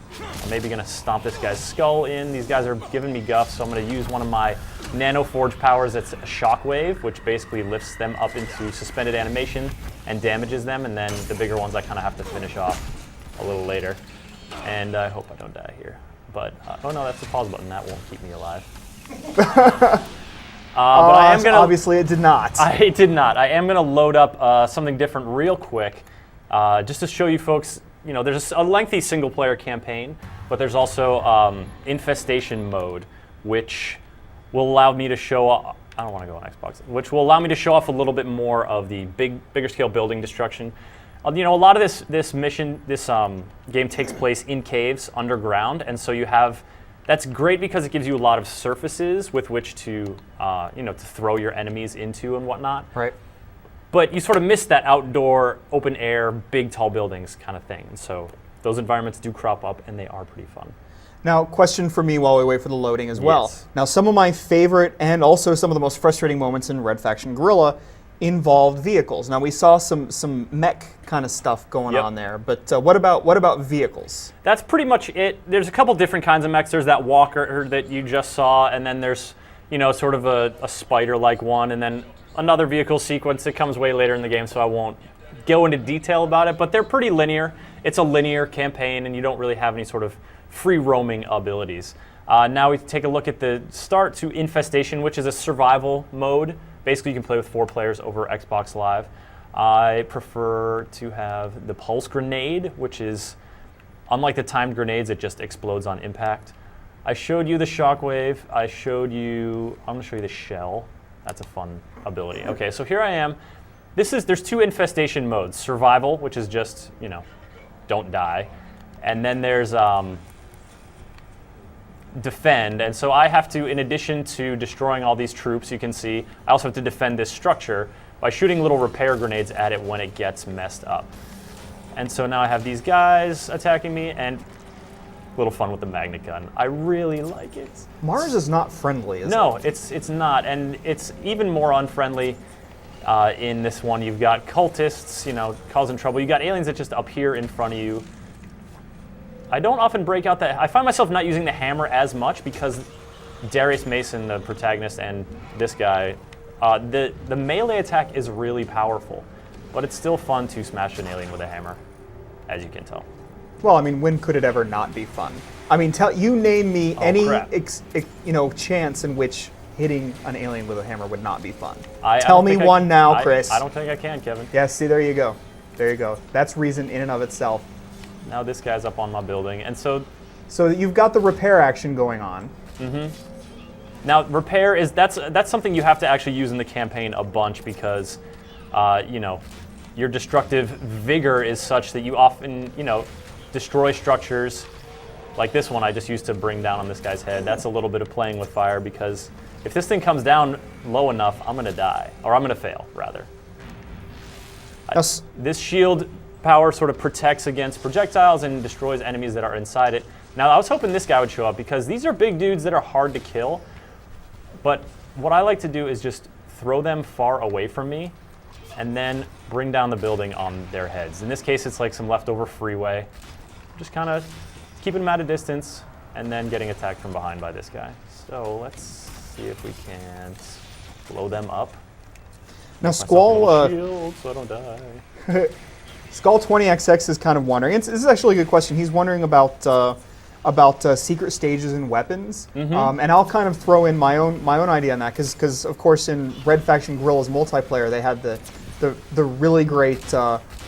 I'm maybe gonna stomp this guy's skull in. These guys are giving me guff, so I'm gonna use one of my nano forge powers that's a shockwave, which basically lifts them up into suspended animation and damages them, and then the bigger ones I kind of have to finish off a little later. And I hope I don't die here. But, oh no, that's the pause button. That won't keep me alive. But I am gonna, obviously it did not. I did not. I am gonna load up something different real quick, just to show you folks, there's a lengthy single player campaign, but there's also infestation mode, which will allow me to show off, I don't want to go on Xbox, which will allow me to show off a little bit more of the bigger scale building destruction. A lot of this game takes place in caves underground, and so that's great because it gives you a lot of surfaces with which to to throw your enemies into and whatnot. Right. But you sort of miss that outdoor, open air, big tall buildings kind of thing. And so those environments do crop up, and they are pretty fun. Now, question for me while we wait for the loading as well. Yes. Now, some of my favorite and also some of the most frustrating moments in Red Faction Guerrilla involved vehicles. Now, we saw some mech kind of stuff going on there, but what about vehicles? That's pretty much it. There's a couple different kinds of mechs. There's that walker that you just saw, and then there's sort of a spider-like one, and then another vehicle sequence that comes way later in the game, so I won't go into detail about it, but they're pretty linear. It's a linear campaign, and you don't really have any sort of free roaming abilities. Now we take a look at the start to Infestation, which is a survival mode. Basically, you can play with 4 players over Xbox Live. I prefer to have the Pulse Grenade, which is, unlike the timed grenades, it just explodes on impact. I showed you the Shockwave. I'm going to show you the Shell. That's a fun ability. Okay, so here I am. There's 2 Infestation modes. Survival, which is just, don't die. And then there's Defend. And so I have to, in addition to destroying all these troops, you can see, I also have to defend this structure by shooting little repair grenades at it when it gets messed up. And so now I have these guys attacking me, and a little fun with the magnet gun. I really like it. Mars is not friendly, is it? No, it's not, and it's even more unfriendly in this one. You've got cultists, causing trouble. You got aliens that just appear in front of you. I don't often break out I find myself not using the hammer as much because Darius Mason, the protagonist, and this guy, the melee attack is really powerful, but it's still fun to smash an alien with a hammer, as you can tell. Well, I mean, when could it ever not be fun? I mean, name me any chance in which hitting an alien with a hammer would not be fun. Tell me one now, Chris. I don't think I can, Kevin. Yeah, see, there you go. There you go. That's reason in and of itself. Now this guy's up on my building, and so you've got the repair action going on. Mm-hmm. Now repair that's something you have to actually use in the campaign a bunch because, your destructive vigor is such that you often, destroy structures. Like this one I just used to bring down on this guy's head. That's a little bit of playing with fire because if this thing comes down low enough, I'm gonna die, or I'm gonna fail rather. This shield power sort of protects against projectiles and destroys enemies that are inside it. Now, I was hoping this guy would show up because these are big dudes that are hard to kill, but what I like to do is just throw them far away from me and then bring down the building on their heads. In this case, it's like some leftover freeway. Just kind of keeping them at a distance and then getting attacked from behind by this guy. So let's see if we can blow them up. Now, Squall... shield so I don't die. Skull 20XX is kind of wondering. This is actually a good question. He's wondering about secret stages and weapons, and I'll kind of throw in my own idea on that because of course in Red Faction Guerrilla's multiplayer they had the really great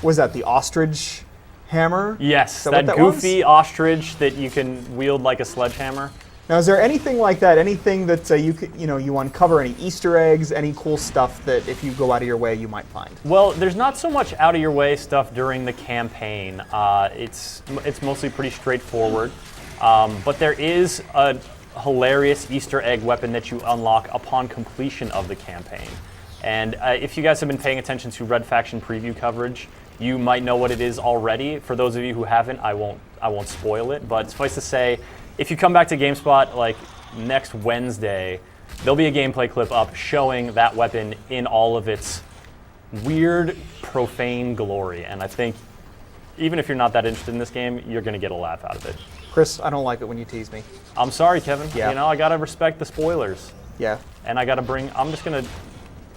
was that the ostrich hammer? Yes, that goofy ostrich that you can wield like a sledgehammer. Now, is there anything like that? Anything that you uncover? Any Easter eggs? Any cool stuff that if you go out of your way you might find? Well, there's not so much out of your way stuff during the campaign. It's mostly pretty straightforward, but there is a hilarious Easter egg weapon that you unlock upon completion of the campaign. And if you guys have been paying attention to Red Faction preview coverage, you might know what it is already. For those of you who haven't, I won't spoil it. But suffice to say, if you come back to GameSpot like next Wednesday, there'll be a gameplay clip up showing that weapon in all of its weird, profane glory. And I think even if you're not that interested in this game, you're going to get a laugh out of it. Chris, I don't like it when you tease me. I'm sorry, Kevin. Yeah. I got to respect the spoilers. Yeah. And I got to I'm just going to...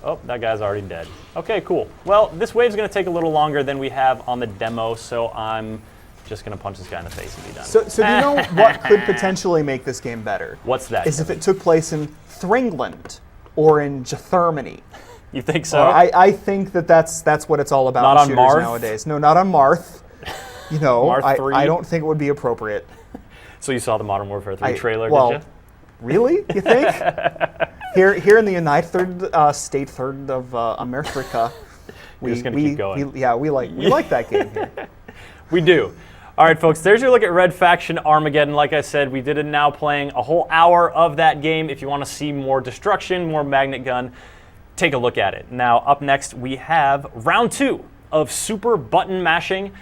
Oh, that guy's already dead. Okay, cool. Well, this wave's going to take a little longer than we have on the demo, so I'm just going to punch this guy in the face and be done. So do you know what could potentially make this game better? What's that? Is if it took place in Thringland or in Germany. You think so? I think that's what it's all about not in on shooters Marth? nowadays. No, not on Marth. Marth 3? I don't think it would be appropriate. So you saw the Modern Warfare 3 trailer, did you? Really? You think? Here in the United States of America, We're just gonna keep going. we like that game here. We do. All right, folks, there's your look at Red Faction Armageddon. Like I said, we did it now playing a whole hour of that game. If you want to see more destruction, more magnet gun, take a look at it. Now, up next, we have round 2 of Super Button Mashing.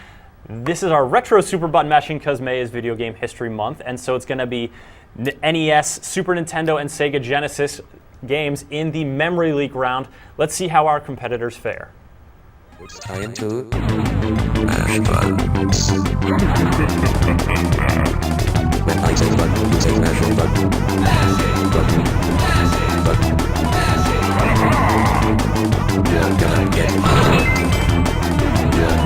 This is our retro Super Button Mashing because May is Video Game History Month, and so it's going to be NES, Super Nintendo, and Sega Genesis games in the Memory Leak round. Let's see how our competitors fare. It's time to mash buttons. When I say button, you say mashing button. Button. Button. You're gonna get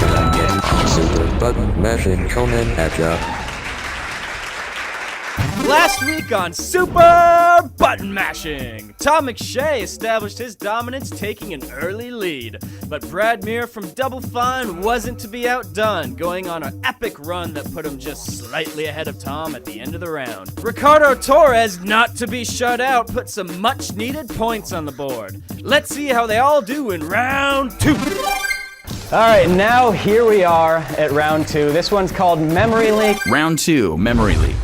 gonna get super button mashing coming at ya. Last week on Super Button Mashing, Tom McShay established his dominance, taking an early lead. But Brad Muir from Double Fine wasn't to be outdone, going on an epic run that put him just slightly ahead of Tom at the end of the round. Ricardo Torres, not to be shut out, put some much-needed points on the board. Let's see how they all do in round 2. All right, now here we are at round 2. This one's called Memory Leak. Round 2, Memory Leak.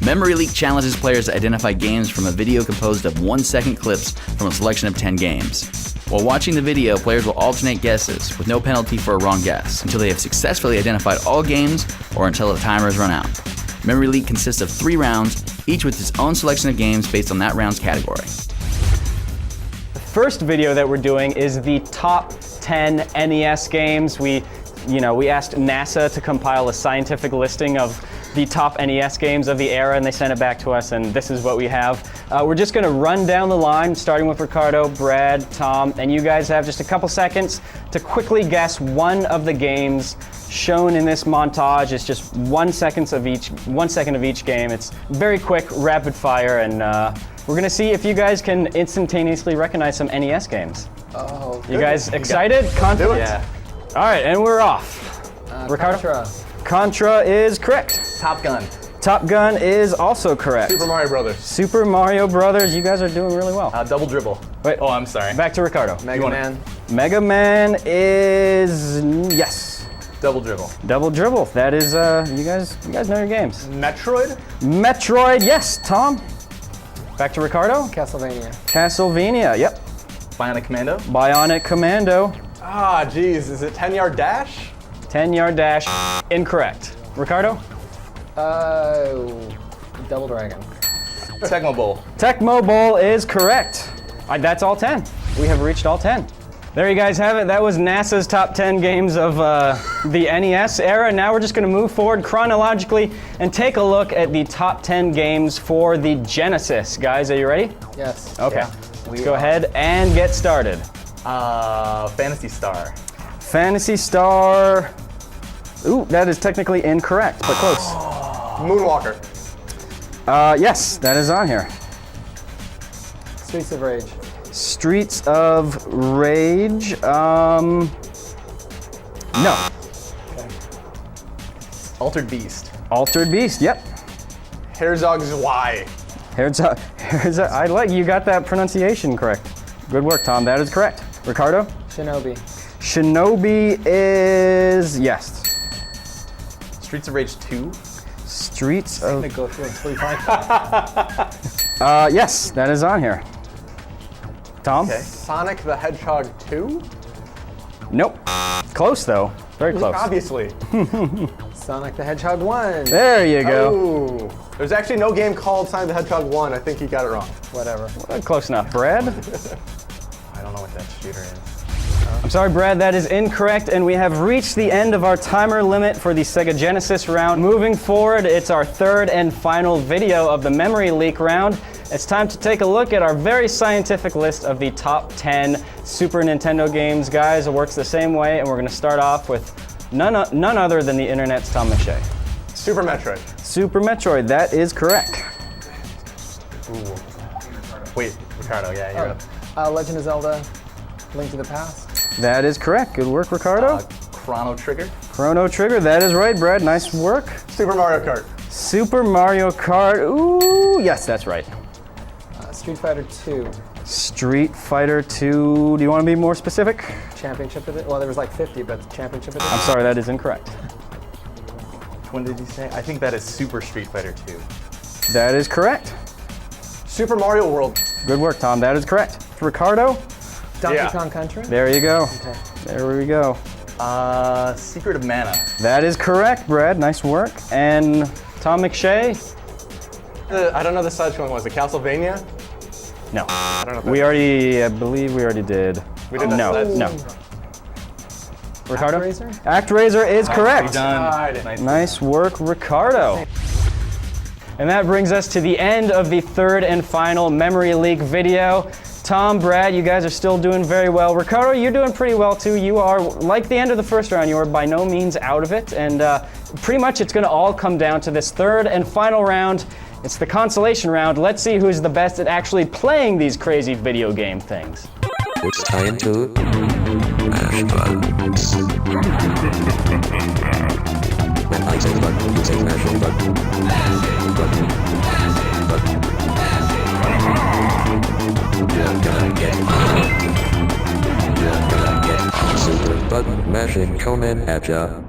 Memory Leak challenges players to identify games from a video composed of 1-second clips from a selection of 10 games. While watching the video, players will alternate guesses, with no penalty for a wrong guess, until they have successfully identified all games or until the timer has run out. Memory Leak consists of 3 rounds, each with its own selection of games based on that round's category. The first video that we're doing is the top 10 NES games. We asked NASA to compile a scientific listing of the top NES games of the era, and they sent it back to us, and this is what we have. We're just gonna run down the line, starting with Ricardo, Brad, Tom, and you guys have just a couple seconds to quickly guess one of the games shown in this montage. It's just 1 second of each game. It's very quick, rapid fire, and we're gonna see if you guys can instantaneously recognize some NES games. Oh, you guys excited? Confident? Yeah. All right, and we're off. Ricardo? Contra is correct. Top Gun. Top Gun is also correct. Super Mario Brothers. Super Mario Brothers, you guys are doing really well. Double Dribble. Wait, Oh, I'm sorry. back to Ricardo. Mega Man. Mega Man is, yes. Double Dribble. Double Dribble, that is, you guys know your games. Metroid. Metroid, yes. Tom? Back to Ricardo. Castlevania. Castlevania, yep. Bionic Commando. Bionic Commando. Ah, geez. Is it 10-Yard Dash? 10-Yard Dash, incorrect. Ricardo? Double Dragon. Tecmo Bowl. Tecmo Bowl is correct. That's all 10. We have reached all 10. There you guys have it. That was NASA's top 10 games of the NES era. Now we're just going to move forward chronologically and take a look at the top 10 games for the Genesis. Guys, are you ready? Yes. Okay. Yeah. Let's go ahead and get started. Fantasy Star. Fantasy Star. Ooh, that is technically incorrect, but close. Moonwalker. Yes, that is on here. Streets of Rage. Streets of Rage. No. Okay. Altered Beast. Altered Beast, yep. Herzog's Y. Herzog, I like you got that pronunciation correct. Good work, Tom. That is correct. Ricardo? Shinobi. Shinobi is yes. Streets of Rage 2. Streets I'm of gonna go through and sleep on yes, that is on here. Tom? Okay. Sonic the Hedgehog 2? Nope. Close though. Very close. Obviously. Sonic the Hedgehog 1. There you go. Oh. There's actually no game called Sonic the Hedgehog 1. I think he got it wrong. Whatever. Close enough. Brad? I don't know what that shooter is. I'm sorry, Brad, that is incorrect, and we have reached the end of our timer limit for the Sega Genesis round. Moving forward, it's our third and final video of the Memory Leak round. It's time to take a look at our very scientific list of the top 10 Super Nintendo games. Guys, it works the same way, and we're going to start off with none other than the internet's Tom McShay. Super Metroid. Super Metroid, that is correct. Ooh. Wait, Ricardo, yeah, you're up. Legend of Zelda, Link to the Past. That is correct. Good work, Ricardo. Chrono Trigger. Chrono Trigger, that is right, Brad. Nice work. Super Mario Kart. Super Mario Kart. Ooh, yes, that's right. Street Fighter 2. Street Fighter 2. Do you want to be more specific? Championship Edition. Well, there was like 50, but Championship Edition. I'm sorry, that is incorrect. When did you say? I think that is Super Street Fighter 2. That is correct. Super Mario World. Good work, Tom. That is correct. Ricardo? Donkey Kong Country. There you go. Okay. There we go. Secret of Mana. That is correct, Brad. Nice work. And Tom McShay? I don't know the side-scrolling one. Was it Castlevania? No. I don't know. I believe we already did. We did No. that. No. Ricardo? ActRaiser? ActRaiser is correct. Done. Nice work, Ricardo. And that brings us to the end of the third and final Memory Leak video. Tom, Brad, you guys are still doing very well. Ricardo, you're doing pretty well too. You are, like the end of the first round, you are by no means out of it. And pretty much it's going to all come down to this third and final round. It's the consolation round. Let's see who's the best at actually playing these crazy video game things. It's time to mash buttons. When I say button, you say mashing button. Button. Button. You're gonna get super button mashing coming at ya.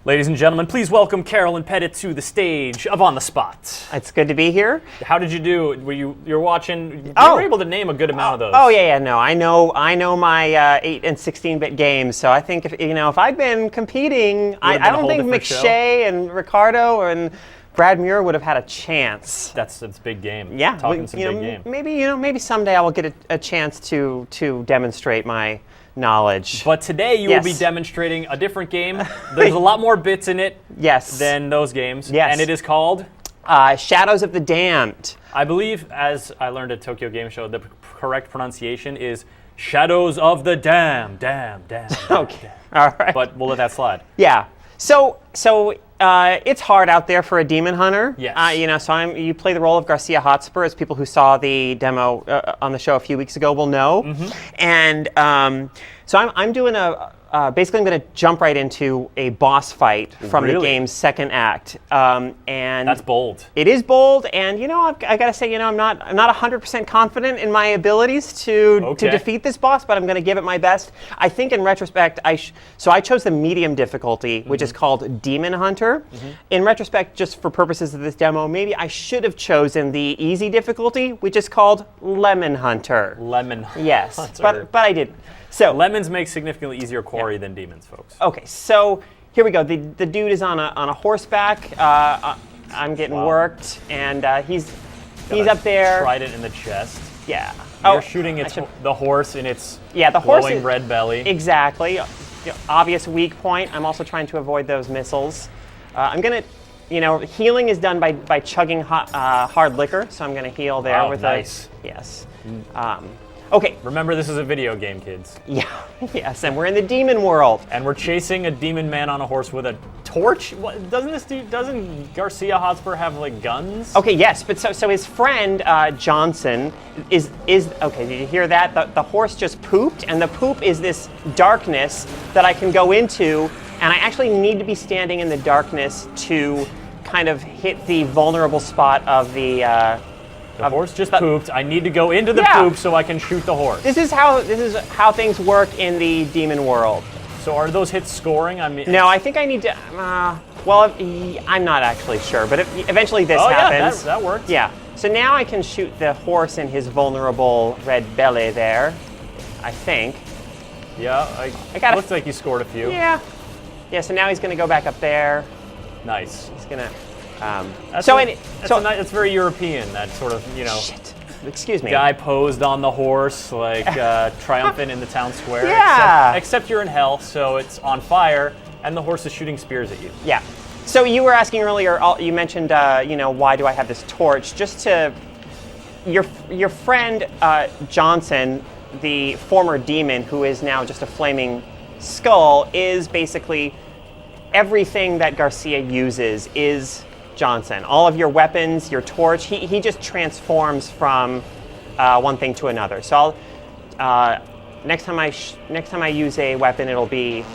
Ladies and gentlemen, please welcome Carolyn Pettit to the stage of On the Spot. It's good to be here. How did you do? You're watching? You were able to name a good amount of those. Oh yeah, no, I know my 8 and 16-bit games. So I think if I'd been competing, I don't think McShay and Ricardo and Brad Muir would have had a chance. That's a big game. Yeah, Talking some big game. Maybe someday I will get a chance to demonstrate my knowledge. But today you will be demonstrating a different game. There's a lot more bits in it than those games. Yes. And it is called? Shadows of the Damned. I believe, as I learned at Tokyo Game Show, the correct pronunciation is Shadows of the Damned. Damn. Okay. All right. But we'll let that slide. Yeah. So it's hard out there for a demon hunter. Yes. So you play the role of Garcia Hotspur, as people who saw the demo on the show a few weeks ago will know. Mm-hmm. And so I'm doing basically I'm going to jump right into a boss fight from the game's second act. And that's bold. It is bold, and I got to say, I'm not 100% confident in my abilities to defeat this boss, but I'm going to give it my best. I think in retrospect, I chose the medium difficulty, which is called Demon Hunter. Mm-hmm. In retrospect, just for purposes of this demo, maybe I should have chosen the easy difficulty, which is called Lemon Hunter. Lemon Hunter. Yes, but I didn't. So lemons make significantly easier quarry than demons, folks. Okay, so here we go. The dude is on a horseback. I'm getting worked, and he's up there. Trident in the chest. Yeah. You're shooting the horse in its the glowing red belly. Exactly. Obvious weak point. I'm also trying to avoid those missiles. I'm gonna, healing is done by chugging hard liquor, so I'm gonna heal there with nice. Yes. Okay. Remember, this is a video game, kids. Yeah. Yes, and we're in the demon world. And we're chasing a demon man on a horse with a torch. What, doesn't Garcia Hotspur have guns? Okay. Yes, but so his friend Johnson is okay. Did you hear that? The horse just pooped, and the poop is this darkness that I can go into, and I actually need to be standing in the darkness to kind of hit the vulnerable spot of the. The horse just pooped. I need to go into the poop so I can shoot the horse. This is how things work in the demon world. So are those hits scoring? No, I think I need to. Well, I'm not actually sure, but eventually this happens. Yeah, that works. Yeah. So now I can shoot the horse in his vulnerable red belly there. I think. Yeah, looks like you scored a few. Yeah. Yeah. So now he's going to go back up there. Nice. He's going to. That's very European, that sort of, Shit. Excuse me. Guy posed on the horse, triumphant in the town square. Yeah. Except you're in hell, so it's on fire, and the horse is shooting spears at you. Yeah. So you were asking earlier, you mentioned, why do I have this torch? Just to, your friend Johnson, the former demon, who is now just a flaming skull, is basically everything that Garcia uses is Johnson. All of your weapons, your torch, he just transforms from one thing to another. So next time I use a weapon, it'll be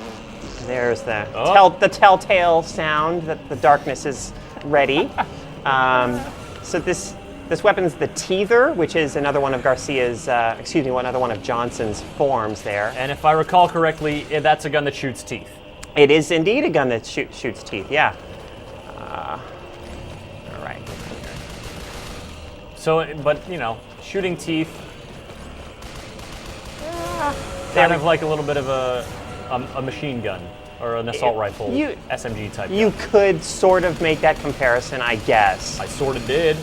there's the telltale sound that the darkness is ready. So this weapon's the Teether, which is another one of Garcia's, another one of Johnson's forms there. And if I recall correctly, that's a gun that shoots teeth. It is indeed a gun that shoots teeth. Yeah. All right. So, but shooting teeth, kind of like a little bit of a machine gun or an assault rifle, SMG type. You could sort of make that comparison, I guess. I sort of did,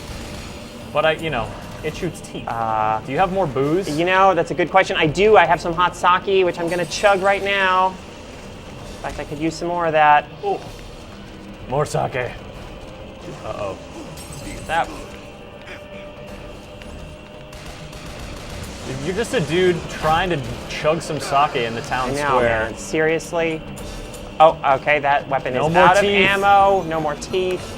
but it shoots teeth. Do you have more booze? That's a good question. I do. I have some hot sake, which I'm going to chug right now. In fact, I could use some more of that. Oh, more sake. Uh-oh. That. You're just a dude trying to chug some sake in the town I know, square. man. Seriously? Oh, okay, that weapon No is more out of teeth. ammo. No more teeth.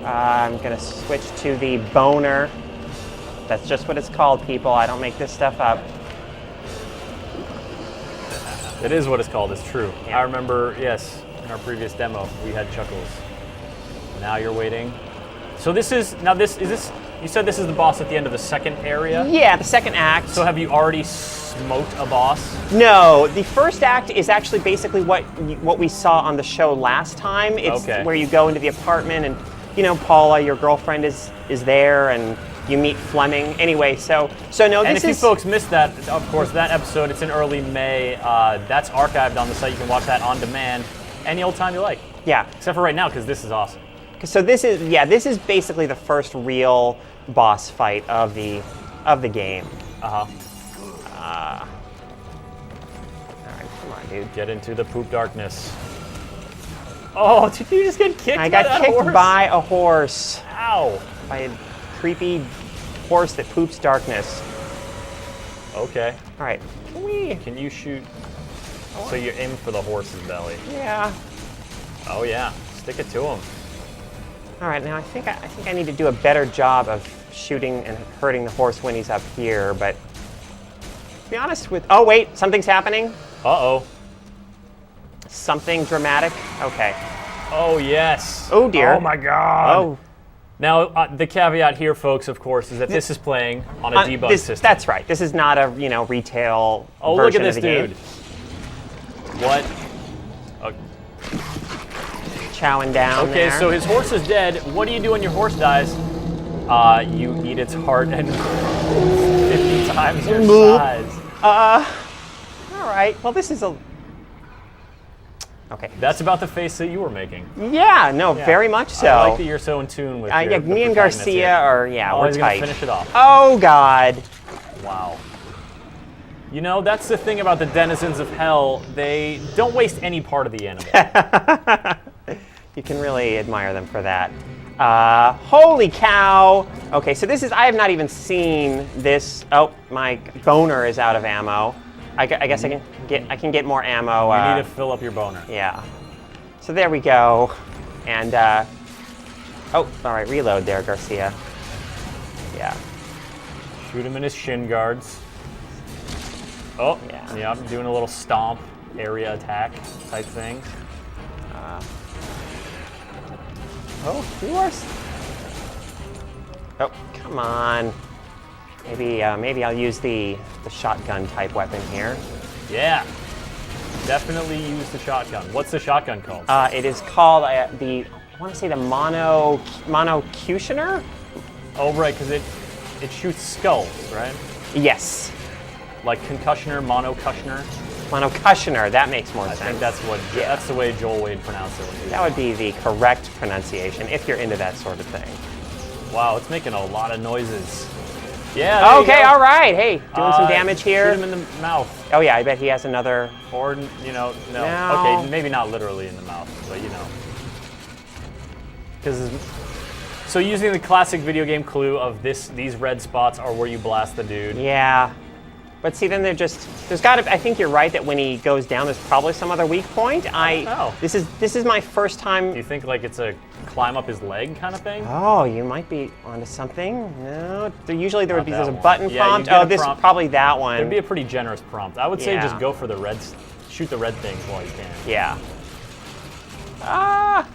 I'm gonna switch to the boner. That's just what it's called, people. I don't make this stuff up. It is what it's called, it's true. Yeah. I remember, yes, in our previous demo, we had chuckles. Now you're waiting. So this is, you said this is the boss at the end of the second area? Yeah, the second act. So have you already smoked a boss? No, the first act is actually basically what we saw on the show last time. It's Okay. where you go into the apartment and, you know, Paula, your girlfriend, is there, and you meet Fleming. Anyway, so no, And this if you is... folks missed that, of course, that episode, it's in early May. That's archived on the site. You can watch that on demand any old time you like. Yeah. Except for right now, because this is awesome. So this is basically the first real boss fight of the game. Uh-huh. All right, come on, dude. Get into the poop darkness. Oh, did you just get kicked I by got that kicked horse? by a horse. Ow. By a creepy horse that poops darkness. Okay. All right. Can you shoot? So you aim for the horse's belly. Yeah. Oh yeah. Stick it to him. All right, now I think I need to do a better job of shooting and hurting the horse when he's up here, but to be honest with... Oh, wait, something's happening. Uh-oh. Something dramatic. Okay. Oh, yes. Oh, dear. Oh, my God. Oh. Now, the caveat here, folks, of course, is that this is playing on a debug system. That's right. This is not a, retail Oh, look at version this of the game. dude. What? Chowing down Okay, there. so his horse is dead. What do you do when your horse dies? You eat its heart and 50 times your size. All right. Well, this is a... Okay. That's about the face that you were making. Yeah, no, very much so. I like that you're so in tune with Yeah, the me and protagonist Garcia here. are, Oh, we're he's gonna tight. finish it off. Oh, God. Wow. You know, that's the thing about the denizens of hell. They don't waste any part of the animal. You can really admire them for that. Holy cow! Okay, so this is, I have not even seen this. Oh, my boner is out of ammo. I guess I can get more ammo. You need to fill up your boner. Yeah. So there we go. And, oh, all right, reload there, Garcia. Yeah. Shoot him in his shin guards. Oh, yeah, I'm doing a little stomp area attack type thing. Oh, you are... Oh, come on. Maybe I'll use the shotgun type weapon here. Yeah. Definitely use the shotgun. What's the shotgun called? It is called I want to say the monocutioner? Oh, right, because it shoots skulls, right? Yes. Like concussioner, monocussioner? Monocussioner, that makes more sense. I think that's that's the way Joel Wade pronounced it. That would be the correct pronunciation if you're into that sort of thing. Wow, it's making a lot of noises. Yeah. There Okay, you go. all right. Hey, doing some damage here. Shoot him in the mouth. Oh yeah, I bet he has another. Or no. No. Okay, maybe not literally in the mouth, but Because so using the classic video game clue of these red spots are where you blast the dude. Yeah. But see, then there's got to. I think you're right that when he goes down, there's probably some other weak point. I don't know. This is my first time. Do you think like it's a climb up his leg kind of thing? Oh, you might be onto something. No, usually there's Not a that button one. Yeah, prompt. you get Oh, a this prompt. probably that one. It'd be a pretty generous prompt. I would say Yeah. just go for the reds. Shoot the red things while you can. Yeah. Ah.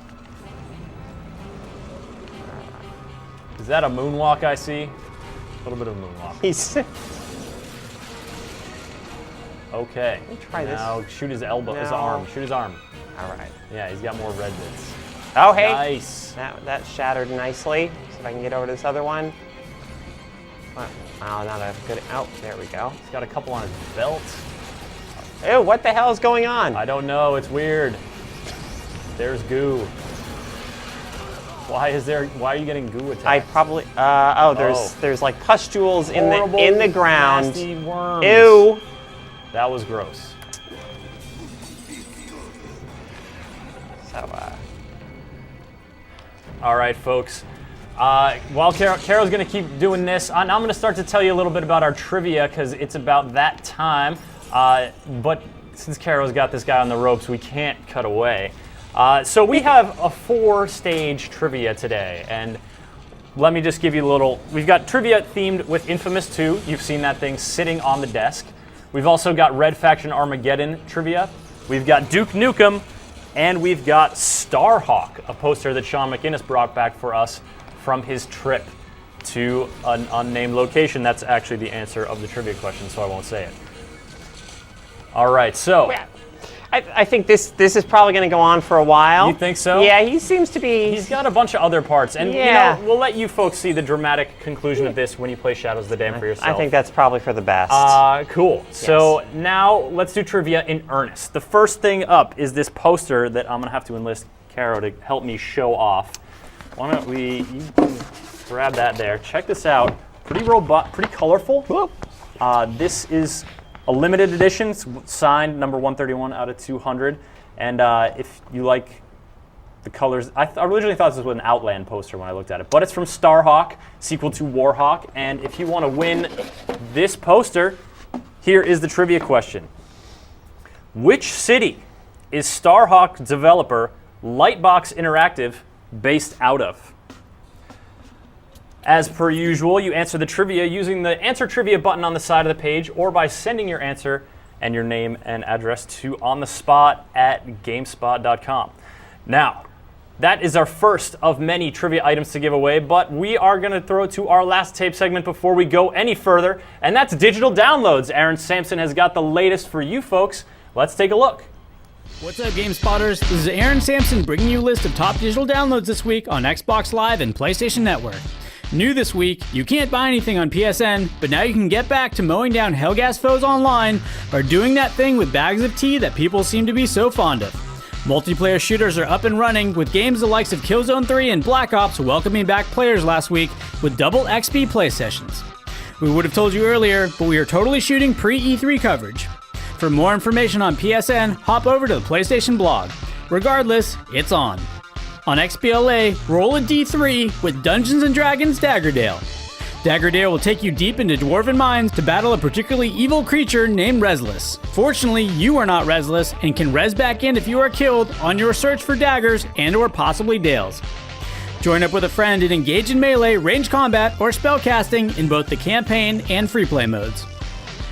Is that a moonwalk I see? A little bit of a moonwalk. He's. Okay. Let me try this. Now shoot his elbow, his No. arm. Shoot his arm. All right. Yeah, he's got more red bits. Oh, hey. Nice. That shattered nicely. See if I can get over to this other one. Wow, not a good. Oh, there we go. He's got a couple on his belt. Ew, what the hell is going on? I don't know. It's weird. There's goo. Why are you getting goo attacked? I probably. There's like pustules in Horrible, the ground. nasty worms. Ew. That was gross. So. All right, folks. While Caro's going to keep doing this, I'm going to start to tell you a little bit about our trivia because it's about that time. But since Caro's got this guy on the ropes, we can't cut away. So we have a 4-stage trivia today, and let me just give you a little. We've got trivia themed with Infamous 2. You've seen that thing sitting on the desk. We've also got Red Faction Armageddon trivia. We've got Duke Nukem, and we've got Starhawk, a poster that Sean McInnes brought back for us from his trip to an unnamed location. That's actually the answer of the trivia question, so I won't say it. All right, so. I think this is probably going to go on for a while. You think so? Yeah, he seems to be. He's got a bunch of other parts, and Yeah. you know, we'll let you folks see the dramatic conclusion of this when you play Shadows of the Dam for yourself. I think that's probably for the best. Cool. So now let's do trivia in earnest. The first thing up is this poster that I'm going to have to enlist Caro to help me show off. Why don't you grab that there. Check this out. Pretty robust, pretty colorful. This is a limited edition, it's signed number 131 out of 200. And if you like the colors, I originally thought this was an Outland poster when I looked at it, but it's from Starhawk, sequel to Warhawk. And if you want to win this poster, here is the trivia question. Which city is Starhawk developer Lightbox Interactive based out of? As per usual, you answer the trivia using the Answer Trivia button on the side of the page or by sending your answer and your name and address to onthespot@gamespot.com. Now, that is our first of many trivia items to give away, but we are going to throw to our last tape segment before we go any further, and that's digital downloads. Aaron Sampson has got the latest for you folks. Let's take a look. What's up, GameSpotters? This is Aaron Sampson bringing you a list of top digital downloads this week on Xbox Live and PlayStation Network. New this week, you can't buy anything on PSN, but now you can get back to mowing down Hellgas foes online or doing that thing with bags of tea that people seem to be so fond of. Multiplayer shooters are up and running, with games the likes of Killzone 3 and Black Ops welcoming back players last week with double XP play sessions. We would have told you earlier, but we are totally shooting pre-E3 coverage. For more information on PSN, hop over to the PlayStation blog. Regardless, it's on. On XBLA, roll a D3 with Dungeons & Dragons Daggerdale. Daggerdale will take you deep into dwarven mines to battle a particularly evil creature named Restless. Fortunately, you are not Restless and can res back in if you are killed on your search for daggers and or possibly dales. Join up with a friend and engage in melee, range combat, or spellcasting in both the campaign and free play modes.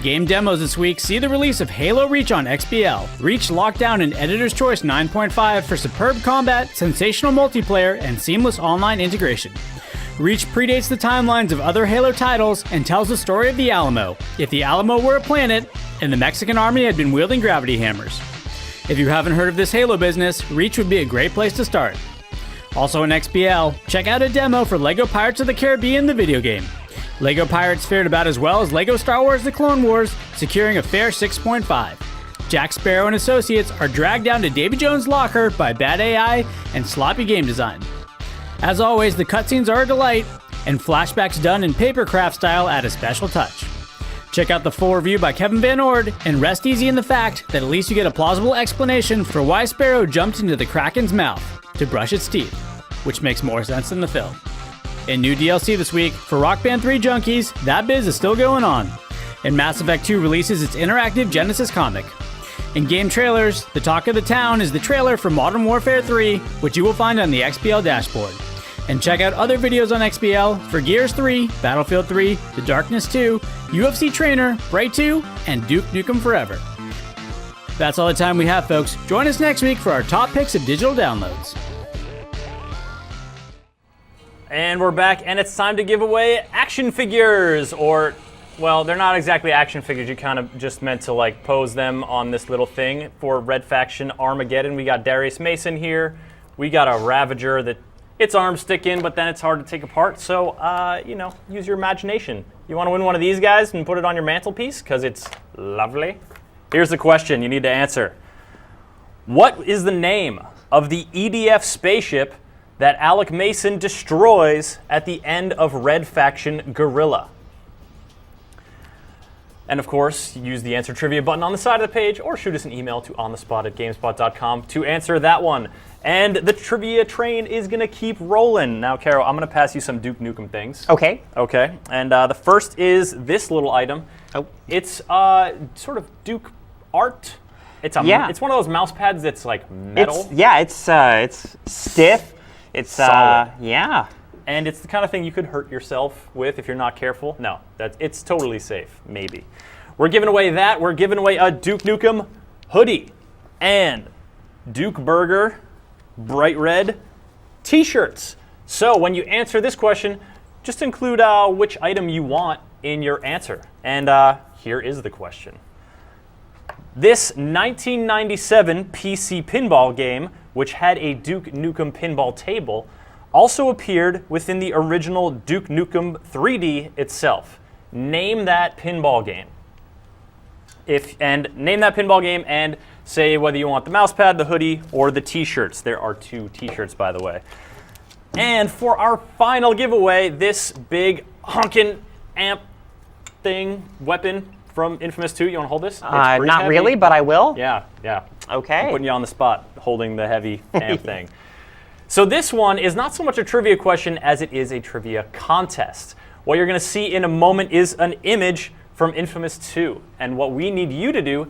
Game demos this week see the release of Halo Reach on XBL. Reach Lockdown in Editor's Choice 9.5 for superb combat, sensational multiplayer, and seamless online integration. Reach predates the timelines of other Halo titles and tells the story of the Alamo, if the Alamo were a planet and the Mexican army had been wielding gravity hammers. If you haven't heard of this Halo business, Reach would be a great place to start. Also in XBL, check out a demo for LEGO Pirates of the Caribbean, the video game. LEGO Pirates fared about as well as LEGO Star Wars The Clone Wars, securing a fair 6.5. Jack Sparrow and associates are dragged down to Davy Jones' locker by bad AI and sloppy game design. As always, the cutscenes are a delight, and flashbacks done in papercraft style add a special touch. Check out the full review by Kevin Van Ord, and rest easy in the fact that at least you get a plausible explanation for why Sparrow jumped into the Kraken's mouth to brush its teeth, which makes more sense than the film. In new DLC this week, for Rock Band 3 junkies, that biz is still going on. And Mass Effect 2 releases its interactive Genesis comic. In game trailers, the talk of the town is the trailer for Modern Warfare 3, which you will find on the XBL dashboard. And check out other videos on XBL for Gears 3, Battlefield 3, The Darkness 2, UFC Trainer, Bright 2, and Duke Nukem Forever. That's all the time we have, folks. Join us next week for our top picks of digital downloads. And we're back, and it's time to give away action figures, or, well, they're not exactly action figures. You kind of just meant to, like, pose them on this little thing for Red Faction Armageddon. We got Darius Mason here. We got a Ravager that its arms stick in, but then it's hard to take apart. So, you know, use your imagination. You want to win one of these guys and put it on your mantelpiece because it's lovely? Here's the question you need to answer. What is the name of the EDF spaceship that Alec Mason destroys at the end of Red Faction Guerrilla? And of course, use the answer trivia button on the side of the page or shoot us an email to onthespot@gamespot.com to answer that one. And the trivia train is going to keep rolling. Now, Caro, I'm going to pass you some Duke Nukem things. Okay. Okay. And the first is this little item. Oh. It's sort of Duke art. It's one of those mouse pads that's like metal. It's stiff. It's solid. Yeah. And it's the kind of thing you could hurt yourself with if you're not careful. No, it's totally safe, maybe. We're giving away that. We're giving away a Duke Nukem hoodie and Duke Burger bright red t-shirts. So when you answer this question, just include which item you want in your answer. And here is the question. This 1997 PC pinball game, which had a Duke Nukem pinball table, also appeared within the original Duke Nukem 3D itself. Name that pinball game. Name that pinball game and say whether you want the mouse pad, the hoodie, or the t-shirts. There are 2 t-shirts, by the way. And for our final giveaway, this big honkin' amp thing, weapon from Infamous 2. You want to hold this? Not really, but I will. Yeah. Okay. I'm putting you on the spot, holding the heavy amp thing. So this one is not so much a trivia question as it is a trivia contest. What you're going to see in a moment is an image from Infamous 2. And what we need you to do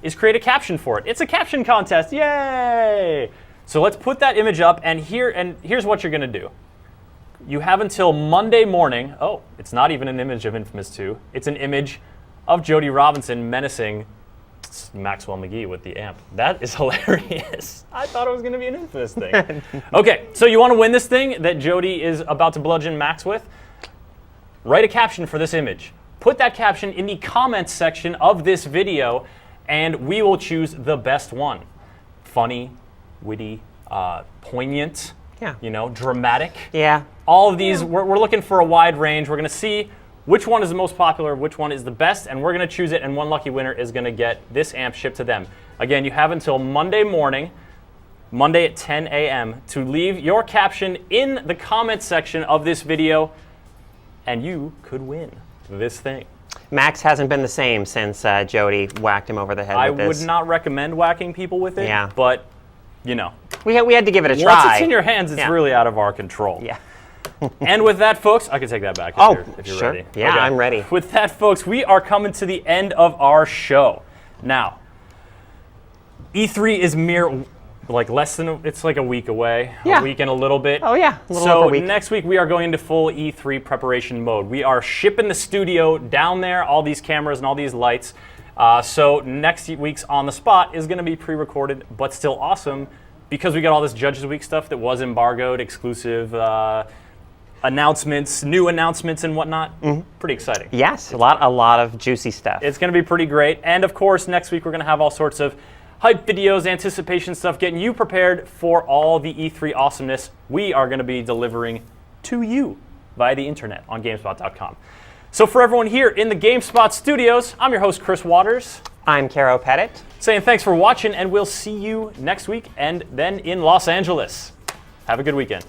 is create a caption for it. It's a caption contest. Yay! So let's put that image up, and here's what you're going to do. You have until Monday morning. Oh, it's not even an image of Infamous 2. It's an image of Jody Robinson menacing Maxwell McGee with the amp. That is hilarious. I thought it was going to be an Infamous thing. Okay, so you want to win this thing that Jody is about to bludgeon Max with? Write a caption for this image. Put that caption in the comments section of this video, and we will choose the best one. Funny, witty, poignant, dramatic. Yeah. All of these, we're looking for a wide range. We're going to see which one is the most popular, which one is the best, and we're going to choose it, and one lucky winner is going to get this amp shipped to them. Again, you have until Monday morning, Monday at 10 a.m., to leave your caption in the comments section of this video, and you could win this thing. Max hasn't been the same since Jody whacked him over the head with this. I would not recommend whacking people with it, but, We had to give it a try. Once it's in your hands, it's really out of our control. Yeah. And with that, folks, I can take that back if you're sure. ready. Yeah, Okay. I'm ready. With that, folks, we are coming to the end of our show. Now, E3 is it's like a week away, a week and a little bit. Oh, yeah, a little over a week. Next week, we are going into full E3 preparation mode. We are shipping the studio down there, all these cameras and all these lights. So next week's On the Spot is going to be pre-recorded, but still awesome because we got all this Judges Week stuff that was embargoed, exclusive announcements, new announcements and whatnot. Pretty exciting. Yes, a lot of juicy stuff. It's going to be pretty great. And of course, next week we're going to have all sorts of hype videos, anticipation stuff, getting you prepared for all the E3 awesomeness we are going to be delivering to you via the internet on GameSpot.com. So for everyone here in the GameSpot studios, I'm your host, Chris Waters. I'm Caro Pettit. Saying thanks for watching, and we'll see you next week and then in Los Angeles. Have a good weekend.